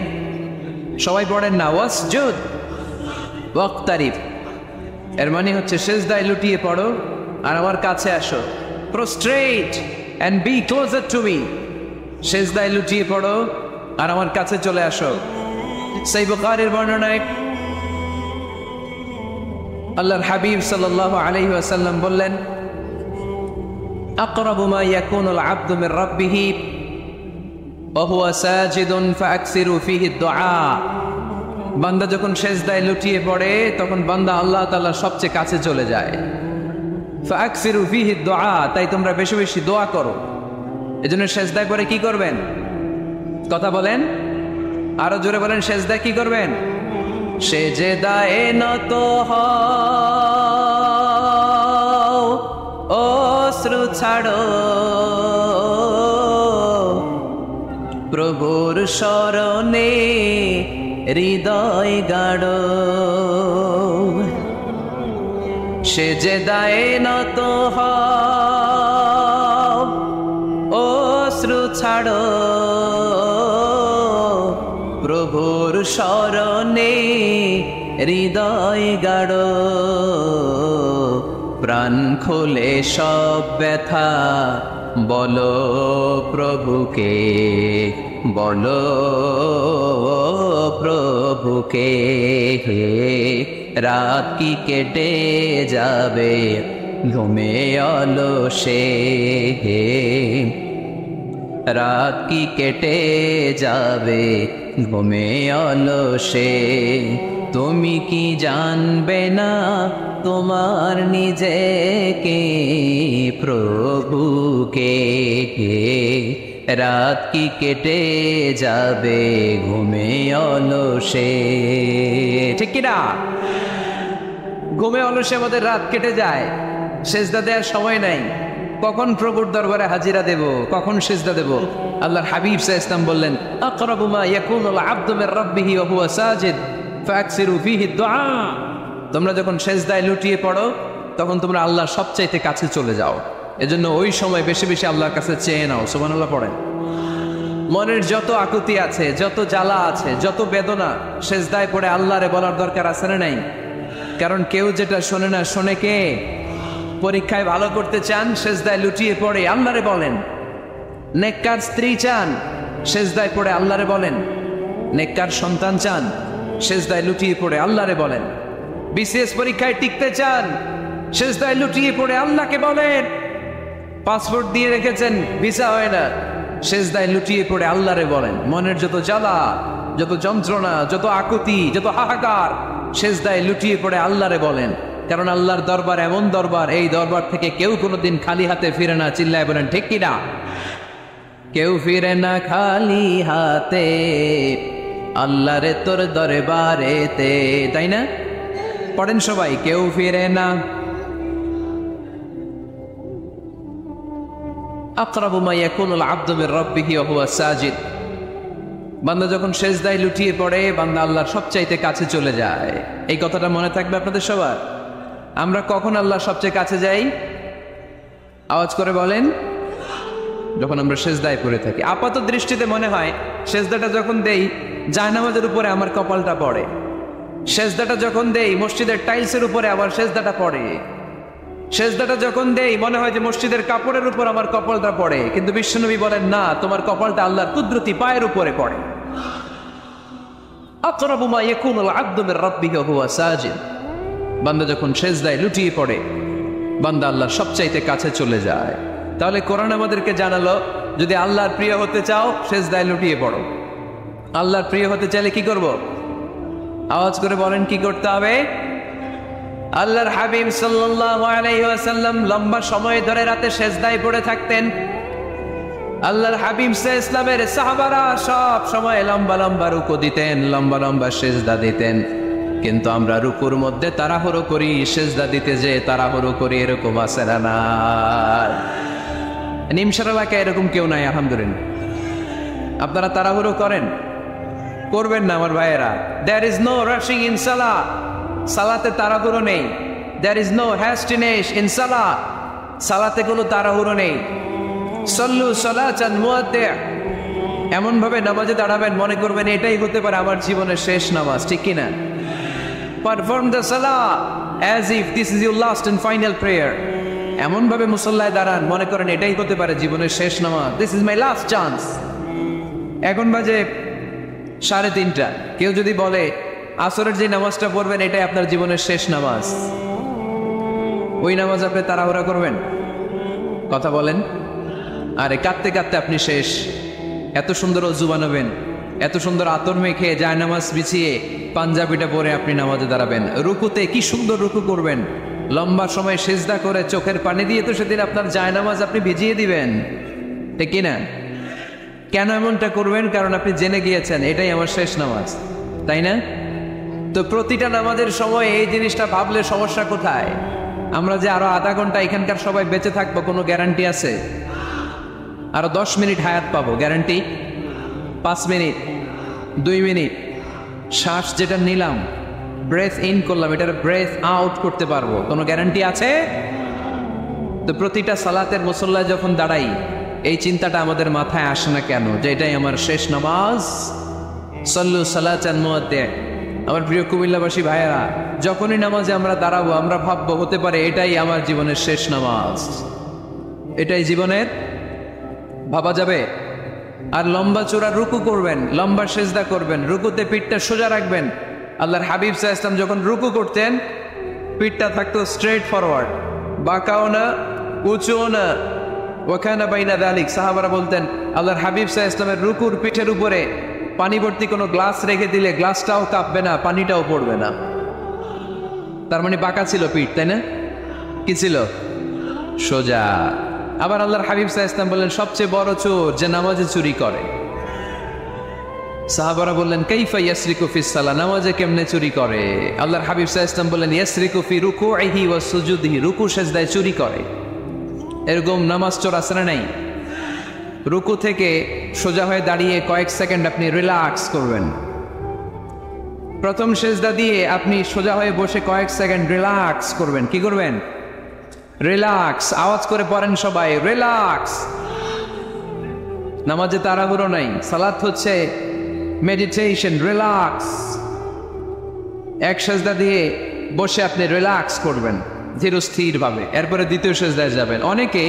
সবাই পড়েন না, ওয়াসজুদ ওয়াক্তারিব। এর মানে হচ্ছে সেজদায় লুটিয়ে পড়ো আর আমার কাছে আসো। Prostrate and be closer to me. সেজদায় লুটিয়ে পড়ো আর আমার কাছে চলে আসো। সহিহ বুখারীর বর্ণনায় আল্লাহর হাবিব সাল্লাল্লাহু আলাইহি ওয়াসাল্লাম বললেন, আকরাবু মা ইয়াকুনুল আবদু মির রাব্বিহি ওয়া হুয়া সাজিদুন ফাআকসিরু ফীহি দুআ। বান্দা যখন সেজদায় লুটিয়ে পড়ে তখন বান্দা আল্লাহ তাআলার সবচেয়ে কাছে চলে যায়। ফাআকসিরু ফীহি দুআ, তাই তোমরা বেশি বেশি দোয়া করো। এজন্য সেজদায় পড়ে কি করবেন? কথা বলেন, আরো জোরে বলেন, সেজদায় কি করবেন? সেজদায়ে নত হও, অশ্রু ছাড়ো, প্রভুর শরণে হৃদয় গাড়ো। সেজদায়ে নত হও, অশ্রু ছাড়ো, প্রভুর শরণে হৃদয় গাড়ো। প্রাণ খুলে সব ব্যথা বলো প্রভুকে, বলো প্রভুকে। রাত কি কেটে যাবে, ঘুমে অলসে, রাত কি কেটে যাবে ঘুমে অলসে, তুমি কি জানবে না তোমার নিজেকে প্রভুকে, রাত কি কেটে যাবে ঘুমে অলসে। ঠিক কিনা? ঘুমে অলসে আমাদের রাত কেটে যায়, সেজদা দেওয়ার সময় নাই। কখন প্রভুর দরবারে হাজিরা দেব, কখন সেজদা দেব? আল্লাহর হাবিব সাল্লাল্লাহু আলাইহি ওয়াসাল্লাম বললেন, আকরাবু মা ইয়াকুনুল আবদু মির রাব্বিহি ওয়া হুয়া সাজিদ ফাকসিরু ফীহি দুআ। তোমরা যখন সেজদায় লুটিয়ে পড়ো তখন তোমরা আল্লাহর সবচাইতে কাছে চলে যাও, এজন্য ওই সময় বেশি বেশি আল্লাহর কাছে চেয়ে নাও। সুবহানাল্লাহ পড়েন। মনের যত আকুতি আছে, যত জ্বালা আছে, যত বেদনা, সেজদায় পড়ে আল্লাহরে বলার দরকার আছে না নাই? কারণ কেউ যেটা শোনে না, শোনে কে? পরীক্ষায় ভালো করতে চান, সেজদায় লুটিয়ে পড়ে আল্লাহরে বলেন। নেককার স্ত্রী চান, সেজদায় পড়ে আল্লাহরে বলেন। নেককার সন্তান চান, সেজদায় লুটিয়ে পড়ে আল্লাহরে বলেন। বিসিএস পরীক্ষায় টিকতে চান, সেজদায় লুটিয়ে পড়ে আল্লাহকে বলেন। পাসপোর্ট দিয়ে রেখেছেন, ভিসা হয় না, সেজদায় লুটিয়ে পড়ে আল্লাহরে বলেন। মনের যত জ্বালা, যত যন্ত্রণা, যত আকুতি, যত হাহাকার, সেজদায় লুটিয়ে পড়ে আল্লাহরে বলেন। কারণ আল্লাহর দরবার এমন দরবার, এই দরবার থেকে কেউ কোনোদিন খালি হাতে ফিরে না। চিল্লায় বলেন ঠিক কিনা? কেউ ফিরে না খালি হাতে আল্লাহরে তোর দরবারেতে, তাই না? পড়েন সবাই, কেউ ফিরে না। আকরাবু মা ইয়াকুনুল আবদু মির রাব্বিহি ওয়া হুয়া সাজিদ। বান্দা যখন সেজদায় লুটিয়ে পড়ে, বান্দা আল্লাহর সবচাইতে কাছে চলে যায়। এই কথাটা মনে থাকবে আপনাদের সবার। আমরা কখন আল্লাহর সবচেয়ে কাছে যাই? আওয়াজ করে বলেন। যখন আমরা সেজদায় পড়ে থাকি। আপাত দৃষ্টিতে মনে হয় সেজদাটা যখন দেই জায়নামাজের উপরে আমার কপালটা পড়ে, সেজদাটা যখন দেই মসজিদের টাইলসের উপরে আবার সেজদাটা পড়ে, সেজদাটা যখন দেই মনে হয় যে মসজিদের কাপড়ের উপর আমার কপালটা পড়ে। কিন্তু বিশ্বনবী বলেন না, তোমার কপালটা আল্লাহর কুদরতি পায়ের উপরে পড়ে। আকরাবু মা ইয়াকুনুল আবদু মির রাব্বিহি ওয়া হুয়া সাজিদ। বান্দা যখন সেজদায় লুটিয়ে পড়ে, বান্দা আল্লাহর সবচাইতে কাছে চলে যায়। তাহলে কোরআন আমাদেরকে জানালো, যদি আল্লাহর প্রিয় হতে চাও সেজদায় লুটিয়ে পড়ো। আল্লাহর প্রিয় হতে চাইলে কি করব? আওয়াজ করে বলেন, কি করতে হবে? আল্লাহর হাবিব সাল্লাল্লাহু আলাইহি ওয়াসাল্লাম লম্বা সময় ধরে রাতে সেজদায় পড়ে থাকতেন। আল্লাহর হাবিব সাল্লাল্লাহু আলাইহি ওয়াসাল্লামের সাহাবারা সব সময় লম্বা লম্বা রুকু দিতেন, লম্বা লম্বা সেজদা দিতেন। কিন্তু আমরা রুকুর মধ্যে তাড়াহুড়ো করি, সেজদা দিতে যে তাড়াহুড়ো করি, এরকম আছে না? নিমসার এলাকায় এরকম কেউ নাই আলহামদুলিল্লাহ। আপনারা তাড়াহুড়ো করেন? করবেন না আমার ভাইয়েরা। There is no rushing in সালাহ। সালাতে তাড়াহুড়ো নেই। There is no hastiness in সালাহ। সালাতে কোনো তাড়াহুড়ো নেই। সল্লু সালাতান মুআদ্দি'। এমন ভাবে নামাজে দাঁড়াবেন মনে করবেন এটাই হতে পারে আমার জীবনের শেষ নামাজ, ঠিক কিনা? Perform the salah as if this is your last and final prayer. এমন ভাবে মুসল্লায় দাঁড়ান মনে করেন এটাই হতে পারে জীবনের শেষ নামাজ। This is my last chance. এখন বাজে 3:30। কেউ যদি বলে আসরের যে নামাজটা পড়বেন এটাই আপনার জীবনের শেষ নামাজ, ওই নামাজ আপনি তাড়াহুড়া করবেন? কথা বলেন। আরে কাঁদতে কাঁদতে আপনি শেষ। এত সুন্দর অজু বানাবেন, এত সুন্দর আতর মেখে জায়নামাজ বিছিয়ে পাঞ্জাবিটা পরে আপনি নামাজে দাঁড়াবেন। রুকুতে কি সুন্দর রুকু করবেন, লম্বা সময় সেজদা করে চোখের পানি দিয়ে তো সেদিন আপনার জায়নামাজ আপনি ভিজিয়ে দিবেন, ঠিক কিনা? কেন এমনটা করবেন? কারণ আপনি জেনে গিয়েছেন এটাই আমার শেষ নামাজ, তাই না? তো প্রতিটা নামাজের সময় এই জিনিসটা ভাবলে সমস্যা কোথায়? আমরা যে আরো আধা ঘন্টা এখানকার সবাই বেঁচে থাকবো কোনো গ্যারান্টি আছে? আরো 10 মিনিট হায়াত পাবো, গ্যারান্টি? 5 মিনিট, 2 মিনিট, শ্বাস যেটা নিলাম, ব্রেথ ইন করলাম, এটার ব্রেথ আউট করতে পারবো, কোনো গ্যারান্টি আছে? তো প্রতিটা সালাতের মুসল্লায় যখন দাঁড়াই এই চিন্তাটা আমাদের মাথায় আসে না কেন যে এটাই আমার শেষ নামাজ? সল্লু সালাতান মুআদ্দি'। আমার প্রিয় কুমিল্লাবাসী ভাইয়েরা, যখনই নামাজে আমরা দাঁড়াবো আমরা ভাববো হতে পারে এটাই আমার জীবনের শেষ নামাজ, এটাই জীবনের, ভাবা যাবে? আর লম্বা চূড়া রুকু করবেন, লম্বা সেজদা করবেন, রুকুতে পিঠটা সোজা রাখবেন। আল্লাহর হাবিব সাল্লাল্লাহু আলাইহি ওয়াসাল্লাম যখন রুকু করতেন পিঠটা থাকতো স্ট্রেট ফরওয়ার্ড, বাঁকাও না, উঁচুও না, ওয়াকানা বাইনা যালিক। সাহাবারা বলতেন আল্লাহর হাবিব সাল্লাল্লাহু আলাইহি ওয়াসাল্লামের রুকুর পিঠের উপরে পানি ভর্তি কোনো গ্লাস রেখে দিলে গ্লাসটাও কাঁপবে না, পানিটাও পড়বে না। তার মানে বাঁকা ছিল পিঠ, তাই না? কি ছিল? সোজা। আবার আল্লাহর হাবিব সাল্লাল্লাহু আলাইহি ওয়াসাল্লাম বললেন সবচেয়ে বড় চোর যে নামাজে চুরি করে। সাহাবারা বললেন কাইফা ইয়াসরিকু ফিস সালাহ, নামাজে কেমনে চুরি করে? আল্লাহর হাবিব সাল্লাল্লাহু আলাইহি ওয়াসাল্লাম বললেন ইয়াসরিকু ফি রুকুইহি ওয়া সুজুদিহি, রুকু সিজদায় চুরি করে। এরকম নামাজ চোর আছে না নাই? রুকু থেকে সোজা হয়ে দাঁড়িয়ে কয়েক সেকেন্ড আপনি রিল্যাক্স করবেন। প্রথম সিজদা দিয়ে আপনি সোজা হয়ে বসে কয়েক সেকেন্ড রিল্যাক্স করবেন। কি করবেন? রিল্যাক্স। আওয়াজ করে পড়েন সবাই, রিল্যাক্স। নামাজে তাড়াহুড়ো নাই, সালাত হচ্ছে মেডিটেশন, রিল্যাক্স। এক সিজদা দিয়ে বসে আপনি রিল্যাক্স করবেন ধীরস্থির ভাবে, এরপরে দ্বিতীয় সিজদায় যাবেন। অনেকে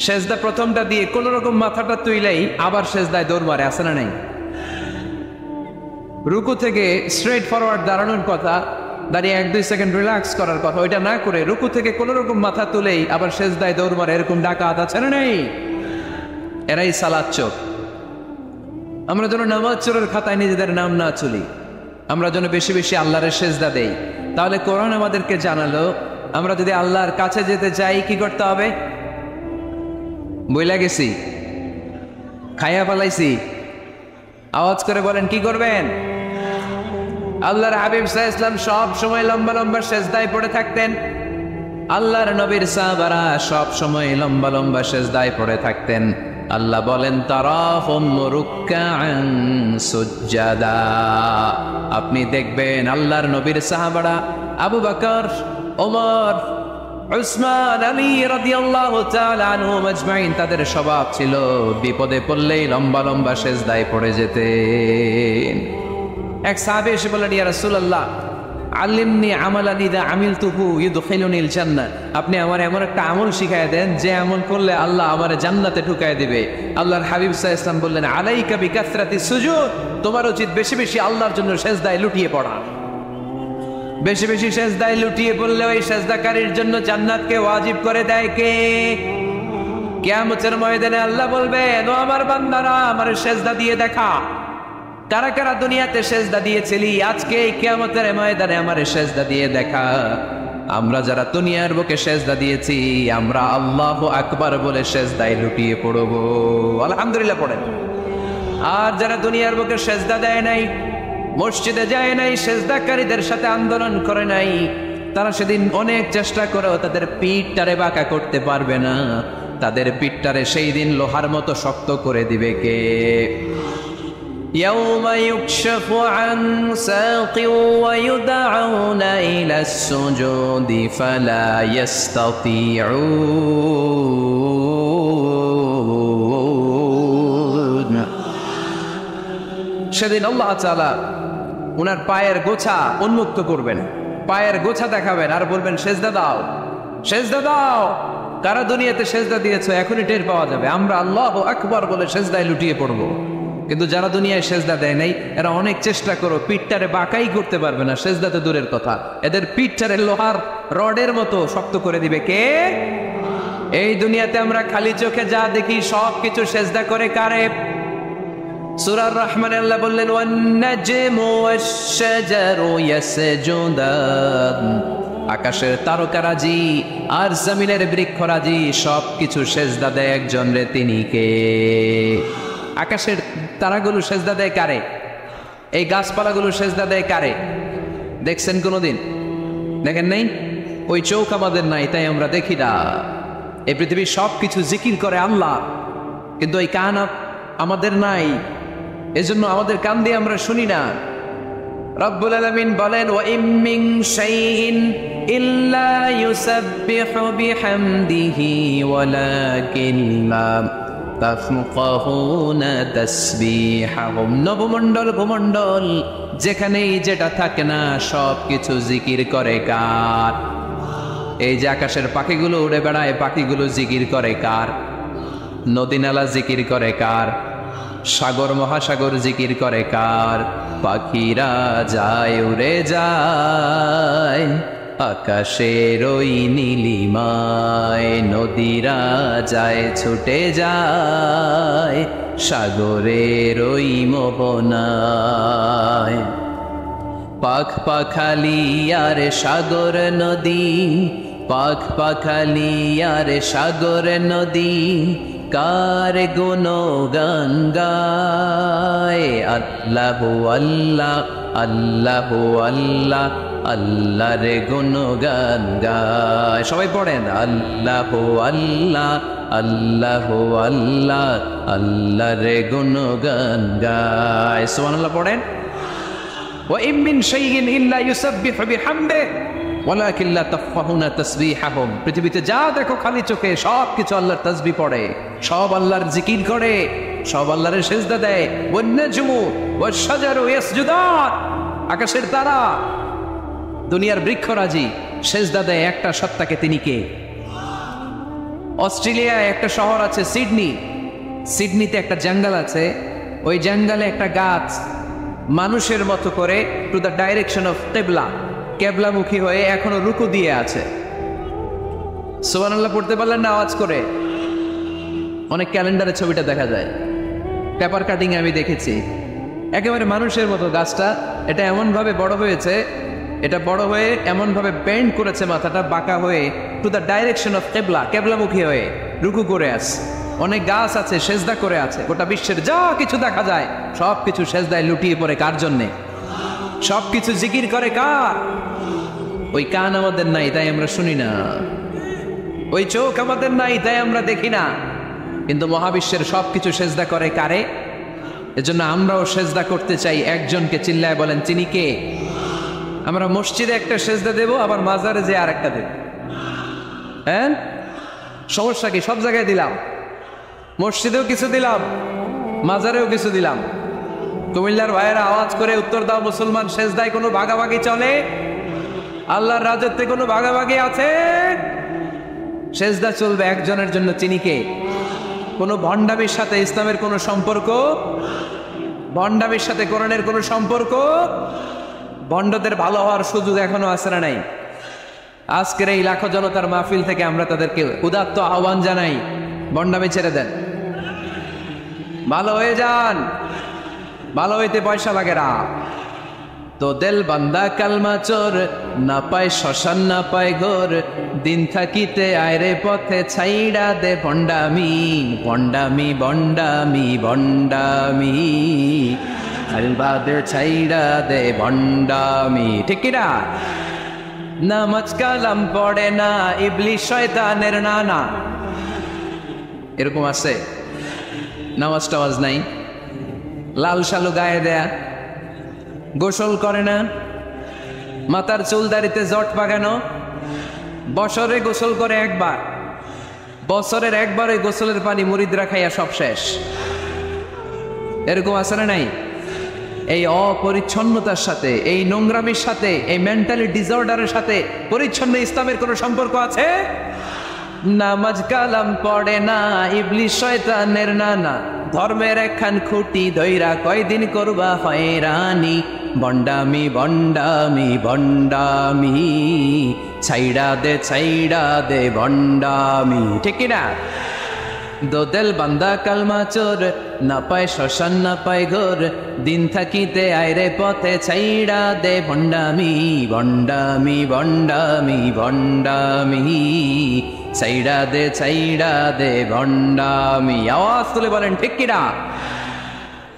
সিজদা প্রথমটা দিয়ে কোন রকম মাথাটা তুইলেই আবার সিজদায় দৌড় মারে, আছে না নাই? রুকু থেকে স্ট্রেট ফরওয়ার্ড দাঁড়ানোর কথা, দাঁড়িয়ে 1-2 সেকেন্ড রিল্যাক্স করার কথা, ওইটা না করে রুকু থেকে কোন রকম মাথা তুলেই আবার সিজদায় দৌড় মারে, এরকম ডাকাত আছে না নাই? এরাই সালাত চোর। আমরা যেন নামাজ চোরের খাতায় নিজেদের নাম না চলি, আমরা যেন বেশি বেশি আল্লাহর সিজদা দেই। তাহলে কোরআন আমাদেরকে জানালো আমরা যদি আল্লাহর কাছে যেতে চাই কি করতে হবে? বইলা গেছি, খাইয়া পালাইছি, আওয়াজ করে বলেন কি করবেন? আল্লাহর হাবিব সাল্লাল্লাহু আলাইহি ওয়াসাল্লাম সব সময় লম্বা লম্বা সিজদায় পড়ে থাকতেন। আল্লাহর নবীর সাহাবারা সব সময় লম্বা লম্বা সিজদায় পড়ে থাকতেন। আল্লাহ বলেন তারাহুম রুকআন সুজদা, আপনি দেখবেন আল্লাহর নবীর সাহাবারা আবু বকর, ওমর, উসমান, আলী রাদিয়াল্লাহু তাআলা আনহুম আজমাইন, তাদের স্বভাব ছিল বিপদে পড়লেই লম্বা লম্বা সিজদায় পড়ে যেতেন। এক সাহাবী এসে বললেন ইয়া রাসূলুল্লাহ আল্লিমনি আমালান ইযা আমিলতুহু ইউদখিলুনিল জান্নাহ, আপনি আমার এমন একটা আমল শিখায় দেন যে আমল করলে আল্লাহ আমারে জান্নাতে ঢুকায় দিবে। আল্লাহর হাবিব সাল্লাল্লাহু আলাইহি ওয়াসাল্লাম বললেন আলাইকা বিকাসরাতিস সুজুদ, তোমার উচিত বেশি বেশি আল্লাহর জন্য সিজদায় লুটিয়ে পড়া। বেশি বেশি সিজদায় লুটিয়ে পড়লে ওই সিজদাকারীর জন্য জান্নাতকে ওয়াজিব করে দেয় কে? কিয়ামতের ময়দানে আল্লাহ বলবেন ও আমার বান্দারা আমার সিজদা দিয়ে দেখা, কারা কারা দুনিয়াতে সিজদা দিয়েছিলি, আজকে এই কিয়ামতের ময়দানে আমারে সিজদা দিয়ে দেখা। আমরা যারা দুনিয়ার বুকে সিজদা দিয়েছি আমরা আল্লাহু আকবার বলে সিজদায় লুটিয়ে পড়ব, আলহামদুলিল্লাহ পড়েন। আর যারা দুনিয়ার বুকে সিজদা দেয় নাই, মসজিদে যায় নাই, সিজদাকারীদের সাথে আন্দোলন করে নাই, তারা সেদিন অনেক চেষ্টা করেও তাদের পিঠটারে বাঁকা করতে পারবে না। তাদের পিঠটারে সেই দিন লোহার মতো শক্ত করে দিবে কে? يوم يكشف عن ساق ويدعون إلى السجود فلا يستطيعون। সেদিন আল্লাহ তাআলা ওনার পায়ের গোছা উন্মুক্ত করবেন, পায়ের গোছা দেখাবেন আর বলবেন সিজদা দাও, সিজদা দাও। কারা দুনিয়াতে সিজদা দিয়েছো এখনই টের পাওয়া যাবে। আমরা আল্লাহু আকবার বলে সিজদায় লুটিয়ে পড়বো, কিন্তু যারা দুনিয়ায় সিজদা দেয় নাই এরা অনেক চেষ্টা করো পিঠটারে বাঁকাই করতে পারবে না, সিজদাতে দূরের কথা, এদের পিঠটারে লোহার রডের মতো শক্ত করে দিবে কে? এই দুনিয়াতে আমরা খালি চোখে যা দেখি সব কিছু সিজদা করে কারে? সূরা আর-রহমানে আল্লাহ বললেন ওয়ান নাজমু ওয়াশ-শাজারু ইয়াসজুদান, আকাশের তারকারাজি আর জমিনের বৃক্ষরাজি সব কিছু সিজদা দেয় একজন রে, তিনি কে? আকাশের তারাগুলো সিজদা দেয় কারে? এই গাছপালাগুলো সিজদা দেয় কারে? দেখছেন কোনোদিন? দেখেন নাই? ওই চোখ আমাদের নাই তাই আমরা দেখি না। এই পৃথিবীর সব কিছু জিকির করে আল্লাহ, কিন্তু এই কান আমাদের নাই, এজন্য আমাদের কান দিয়ে আমরা শুনি না। রব্বুল আলামিন বলেন ওয়া ইম মিন শাইইন ইল্লা ইউসাব্বিহু বিহামদিহি ওয়ালাকিন লা তাফকাহুনা তাসবিহাহুম। নবমণ্ডল ভূমণ্ডল যেখানেই যেটা থাকে না সব কিছু জিকির করে কার? এই যে আকাশের পাখিগুলো উড়ে বেড়ায়, পাখিগুলো জিকির করে কার? নদী নালা জিকির করে কার? সাগর মহাসাগর জিকির করে কার? পাখিরা যায় উড়ে যায়, আকাশের ওই নীলিমায় নদীরা যায় ছুটে যায় সাগরের ওই মোহনায়। পাখ পাখালি আর সাগর নদী, পাখ পাখালি আর সাগর নদী, কার গুণগান গায়। আল্লাহু আল্লাহ আল্লাহু আল্লাহ আল্লাহর গুণগান গায়। সবাই পড়েন আল্লাহু আল্লাহ আল্লাহু আল্লাহ আল্লাহর গুণগান গায়। সুবহানাল্লাহ পড়েন। ওয়া ইম মিন শাইইন ইল্লা ইউসাব্বিহু বিহামদিহি ওয়ালাকিন লা তাফকাহুনা তাসবিহাহুম। পৃথিবীতে যা দেখো খালি চোখে সব কিছু আল্লাহর তাসবিহ পড়ে, সব আল্লাহর জিকির করে, সব আল্লাহর সিজদা দেয়। One নাজমু wash শাজারু ইয়াসজুদান। আকাশের তারা, দুনিয়ার বৃক্ষরাজি সিজদা দেয় একটা সত্তাকে। তিনি কে? অস্ট্রেলিয়ায় একটা শহর আছে সিডনি, সিডনিতে একটা জঙ্গল আছে। ওই জঙ্গলে একটা গাছ মানুষের মতো করে টু দ্য ডাইরেকশন অফ কিবলা, কেবলামুখী হয়ে এখনো রুকু দিয়ে আছে। সুবহানাল্লাহ পড়তে পারলেন না আওয়াজ করে? অনেক ক্যালেন্ডারে ছবিটা দেখা যায়, পেপার কাটিং আমি দেখেছি। একেবারে মানুষের মতো গাছটা। এটা এমনভাবে বড় হয়েছে, এটা বড় হয়ে এমনভাবে বেন্ড করেছে, মাথাটা বাঁকা হয়ে টু দ্য ডাইরেকশন অফ কিবলা, কেবলামুখী হয়ে রুকু করে আছে। অনেক গাছ আছে সেজদা করে আছে। গোটা বিশ্বের যা কিছু দেখা যায় সব কিছু সেজদায় লুটিয়ে পড়ে কার জন্যে? সব কিছু জিকির করে কার? ওই কান আমাদের নাই তাই আমরা শুনি না, ওই চোখ আমাদের নাই তাই আমরা দেখি না, কিন্তু মহাবিশ্বের সব কিছু সেজদা করে কারে? এজন্য আমরাও সেজদা করতে চাই একজনকে। চিল্লায় বলেন তিনি কে? আমরা মসজিদে একটা সেজদা দেব, আবার মাজারে যে আর একটা দেব। হ্যাঁ, সমস্যা কি? সব জায়গায় দিলাম, মসজিদেও কিছু দিলাম, মাজারেও কিছু দিলাম। কুমিল্লার ভাইয়েরা আওয়াজ করে উত্তর দাও, মুসলমান সেজদায় কোনো ভাগাভাগি চলে? আল্লাহর রাজত্বে কোনো ভাগাভাগি আছে? সেজদা চলবে একজনের জন্য। তিনি কে? কোনো ভণ্ডামির সাথে ইসলামের কোনো সম্পর্ক? ভণ্ডামির সাথে কোরআনের কোনো সম্পর্ক? ভণ্ডদের ভালো হওয়ার সুযোগ এখনো আছে না নাই? আজকের এই লাখো জনতার মাহফিল থেকে আমরা তাদেরকে উদাত্ত আহ্বান জানাই, ভণ্ডামি ছেড়ে দেন, ভালো হয়ে যান। ভালো হইতে পয়সা লাগে না। তো দেল বান্দা কালমা চোর, না পায় শ্মশান না পায় ঘোর, দিন থাকিতে আয়রে পথে ছাইড়া দে ভণ্ডামি ভণ্ডামি ভণ্ডামি ভণ্ডামি, আলবাদে ছাইড়া দে ভণ্ডামি। ঠিক কিনা? নামাজ কালাম পড়ে না, ইবলিশ শয়তানের নানা। এরকম আছে? নামাজ টামাজ নাই, লাল শালু গায়ে দেয়া, গোসল করে না, মাথার চুল দাড়িতে জট পাকানো, বছরে গোসল করে একবার, বছরের একবার ওই গোসলের পানি মুরিদরা খাইয়া সব শেষ। এরকম আছে না নাই? এই অপরিচ্ছন্নতার সাথে, এই নোংরামির সাথে, এই মেন্টালি ডিসঅর্ডারের সাথে পরিচ্ছন্ন ইসলামের কোনো সম্পর্ক আছে? নামাজ কালাম পড়ে না, ইবলিশ শয়তানের নানা, ধর্মের একখান খুঁটি ধইরা কয়দিন করবা হয়রানি, ভণ্ডামি ভণ্ডামি ভণ্ডামি, ছাইড়া দে ভণ্ডামি। ঠিক কিনা? দোদেল বান্দা কালমা চোর, না পায় শ্মশান না পায় ঘোর, দিন থাকিতে আয়রে পথে ছাইড়া দে ভণ্ডামি ভণ্ডামি ভণ্ডামি ভণ্ডামি, ছাইড়া দে ভণ্ডামি। আওয়াজ তুলে বলেন ঠিক কিনা?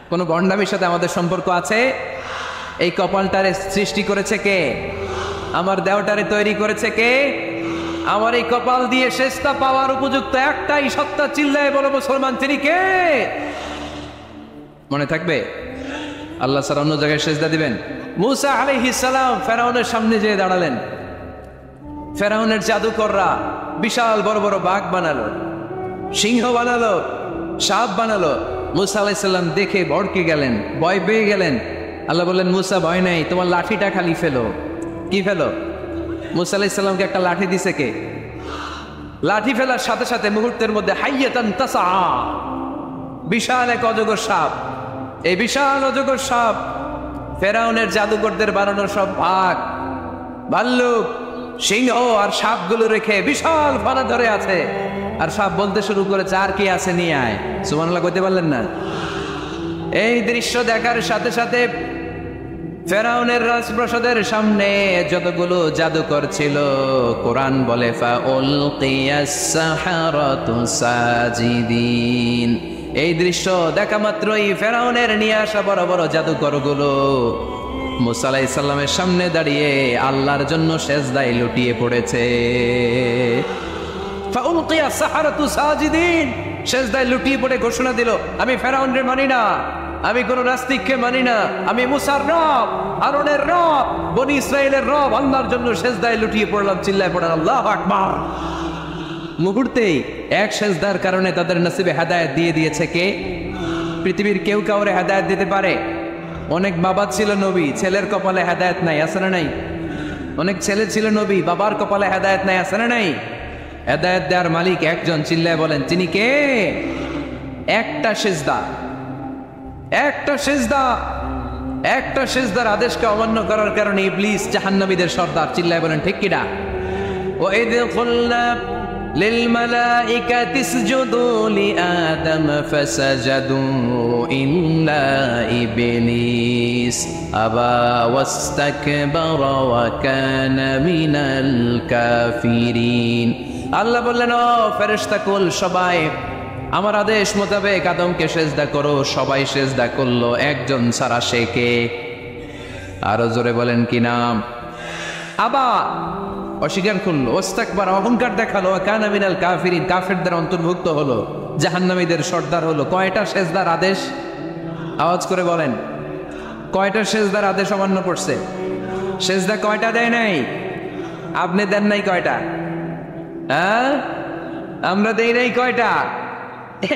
কোন ভণ্ডামির সাথে আমাদের সম্পর্ক আছে? এই কপালটারে সৃষ্টি করেছে কে? আমার দেহটারে তৈরি করেছে কে? আমার এই কপাল দিয়ে শেষটা পাওয়ার উপযুক্ত একটাই সত্তা। চিল্লায় বলো মুসলমান, তিনি কে? মনে থাকবে? আল্লাহ ছাড়া অন্য জায়গায় সেজদা দিবেন? মুসা আলাইহিস সালাম ফেরাউনের সামনে যেয়ে দাঁড়ালেন। ফেরাউনের জাদুকররা বিশাল বড় বড় বাঘ বানালো, সিংহ বানালো, সাপ বানালো। মুসা আলাইহিস সালাম দেখে ভড়কে গেলেন, ভয় পেয়ে গেলেন। আল্লাহ বললেন, মুসা ভয় নাই, তোমার লাঠিটা খালি ফেলো। কি ফেলো? মুসা আলাইহিস সালামকে একটা লাঠি দিছে কে? লাঠি ফেলার সাথে সাথে মুহূর্তের মধ্যে হাইয়াতান তাসা, বিশাল এক অজগর সাপ। এই বিশাল অজগর সাপ ফেরাউনের জাদুকরদের বানানোর সব বাঘ, ভাল্লুক, সিংহ আর সাপগুলো রেখে বিশাল ফানা ধরে আছে, আর সাপ বলতে শুরু করেছে, আর কি আছে নিয়ে আয়। সুবহানাল্লাহ কইতে পারলেন না? এই দৃশ্য দেখার সাথে সাথে ফেরাউনের রাজপ্রাসাদের সামনে যতগুলো জাদুকর ছিল, কোরআন বলে ফাউলকিয়াস সাহারাতু সাজিদিন। এই দৃশ্য দেখা মাত্রই ফেরাউনের নিয়ে আসা বড় বড় জাদুকরগুলো মুসা আলাইহিস সালামের সামনে দাঁড়িয়ে আল্লাহর জন্য সেজদায় লুটিয়ে পড়েছে। ফাউলকিয়াস সাহারাতু সাজিদিন, সেজদায় লুটিয়ে পড়ে ঘোষণা দিল, আমি ফেরাউনরে মানি না, আমি কোন নাস্তিককে মানি না, আমি মুসার রব, হারুনের রব, বনি ইসরাইলের রব, আল্লাহর জন্য সেজদায় লুটিয়ে পড়লাম। চিল্লায় পড়ার আল্লাহু আকবার। মুহূর্তেই এক সেজদার কারণে তাদের নসিবে হেদায়েত দিয়ে দিয়েছে কে? পৃথিবীর কেউ কাউরে হেদায়েত দিতে পারে? অনেক বাবা ছিল নবী, ছেলের কপালে হেদায়েত নাই, আছে না নাই? অনেক ছেলে ছিল নবী, বাবার কপালে হেদায়েত নাই, আছে না নাই? হেদায়েত দেওয়ার মালিক একজন, চিল্লায় বলেন তিনি কে? একটা সেজদা, একটা সেজদা, একটা সেজদার আদেশকে অমান্য করার কারণে ইবলিস জাহান্নামীদের সর্দার। চিল্লায় বলেন ঠিক কিনা? ওয়াইদ কুলনা লিল মালাইকাতি ইসজুদু লিআদম ফাসাজাদু ইল্লা ইবলিস আবা ওয়াস্তাকবারা ওয়া কানা মিনাল কাফিরিন। আল্লাহ বললেন, ও ফেরেশতাকুল সবাই আমার আদেশ মোতাবেক আদমকে সেজদা করো। সবাই সেজদা করলো, একজন ছাড়া, সে কে? আরো জোরে বলেন কি নাম? আবা, অস্বীকার করলো, ওয়াস্তাকবার, অহংকার দেখালো, কানা মিনাল কাফিরিন, কাফেরদের অন্তর্ভুক্ত হলো, জাহান্নামীদের সর্দার হলো। কয়টা সেজদার আদেশ? আওয়াজ করে বলেন, কয়টা সেজদার আদেশ অমান্য করছে? সেজদা কয়টা দেয় নাই? আপনি দেন নাই কয়টা? হ্যাঁ, আমরা দেই নাই কয়টা?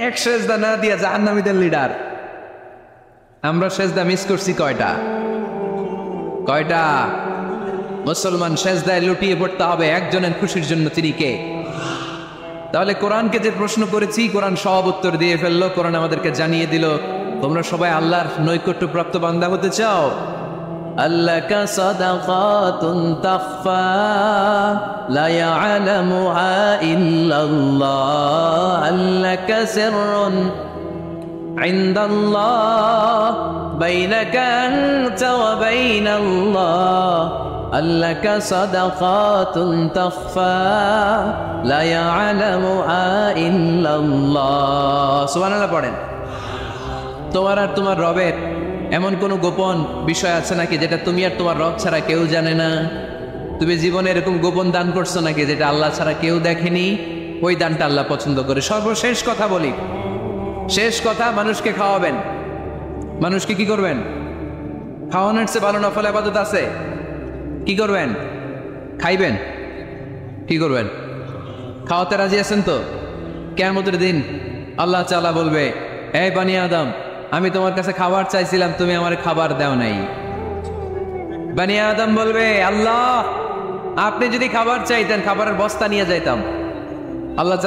এক সেজদা না দিয়া জাহান্নামীদের লিডার। আমরা সেজদা মিস করছি কয়টা? কয়টা? মুসলমান সেজদায় লুটিয়ে পড়তে হবে একজনের খুশির জন্য, তিনি কে? তাহলে কোরআনকে যে প্রশ্ন করেছি, কোরআন সব উত্তর দিয়ে ফেললো। কোরআন আমাদেরকে জানিয়ে দিল, তোমরা সবাই আল্লাহর নৈকট্য প্রাপ্ত বান্দা হতে চাও? আল্লাকা সাদাকাতুন তাখফা লা ইয়ালামুহা ইল্লাল্লাহ, আল্লাকা সিররুন ইনদাল্লাহ বাইনাকা আনতা ওয়া বাইনাল্লাহ, আল্লাকা সাদাকাতুন তাখফা লা ইয়ালামুহা ইল্লাল্লাহ। সুবহানাল্লাহ পড়েন। তোমার আর তোমার রবের এমন কোনো গোপন বিষয় আছে নাকি যেটা তুমি আর তোমার রব ছাড়া কেউ জানে না? তুমি জীবনে এরকম গোপন দান করছো নাকি যেটা আল্লাহ ছাড়া কেউ দেখেনি? ওই দানটা আল্লাহ পছন্দ করে। সর্বশেষ কথা বলি, শেষ কথা, মানুষকে খাওয়াবেন। মানুষকে কি করবেন? খাওয়ানোর চেয়ে ভালো নফল ইবাদত আছে? কি করবেন? খাইবেন। কি করবেন? খাওয়াতে রাজি আছেন তো? কিয়ামতের দিন আল্লাহ তাআলা বলবে, এই বানি আদম, আমি তোমার কাছে খাবার চাইছিলাম, তুমি আমার খাবার দাও নাই। বানি আদম বলবে, আল্লাহ আপনি যদি খাবার চাইতেন খাবারের বস্তা নিয়ে যাইতাম। আল্লাহ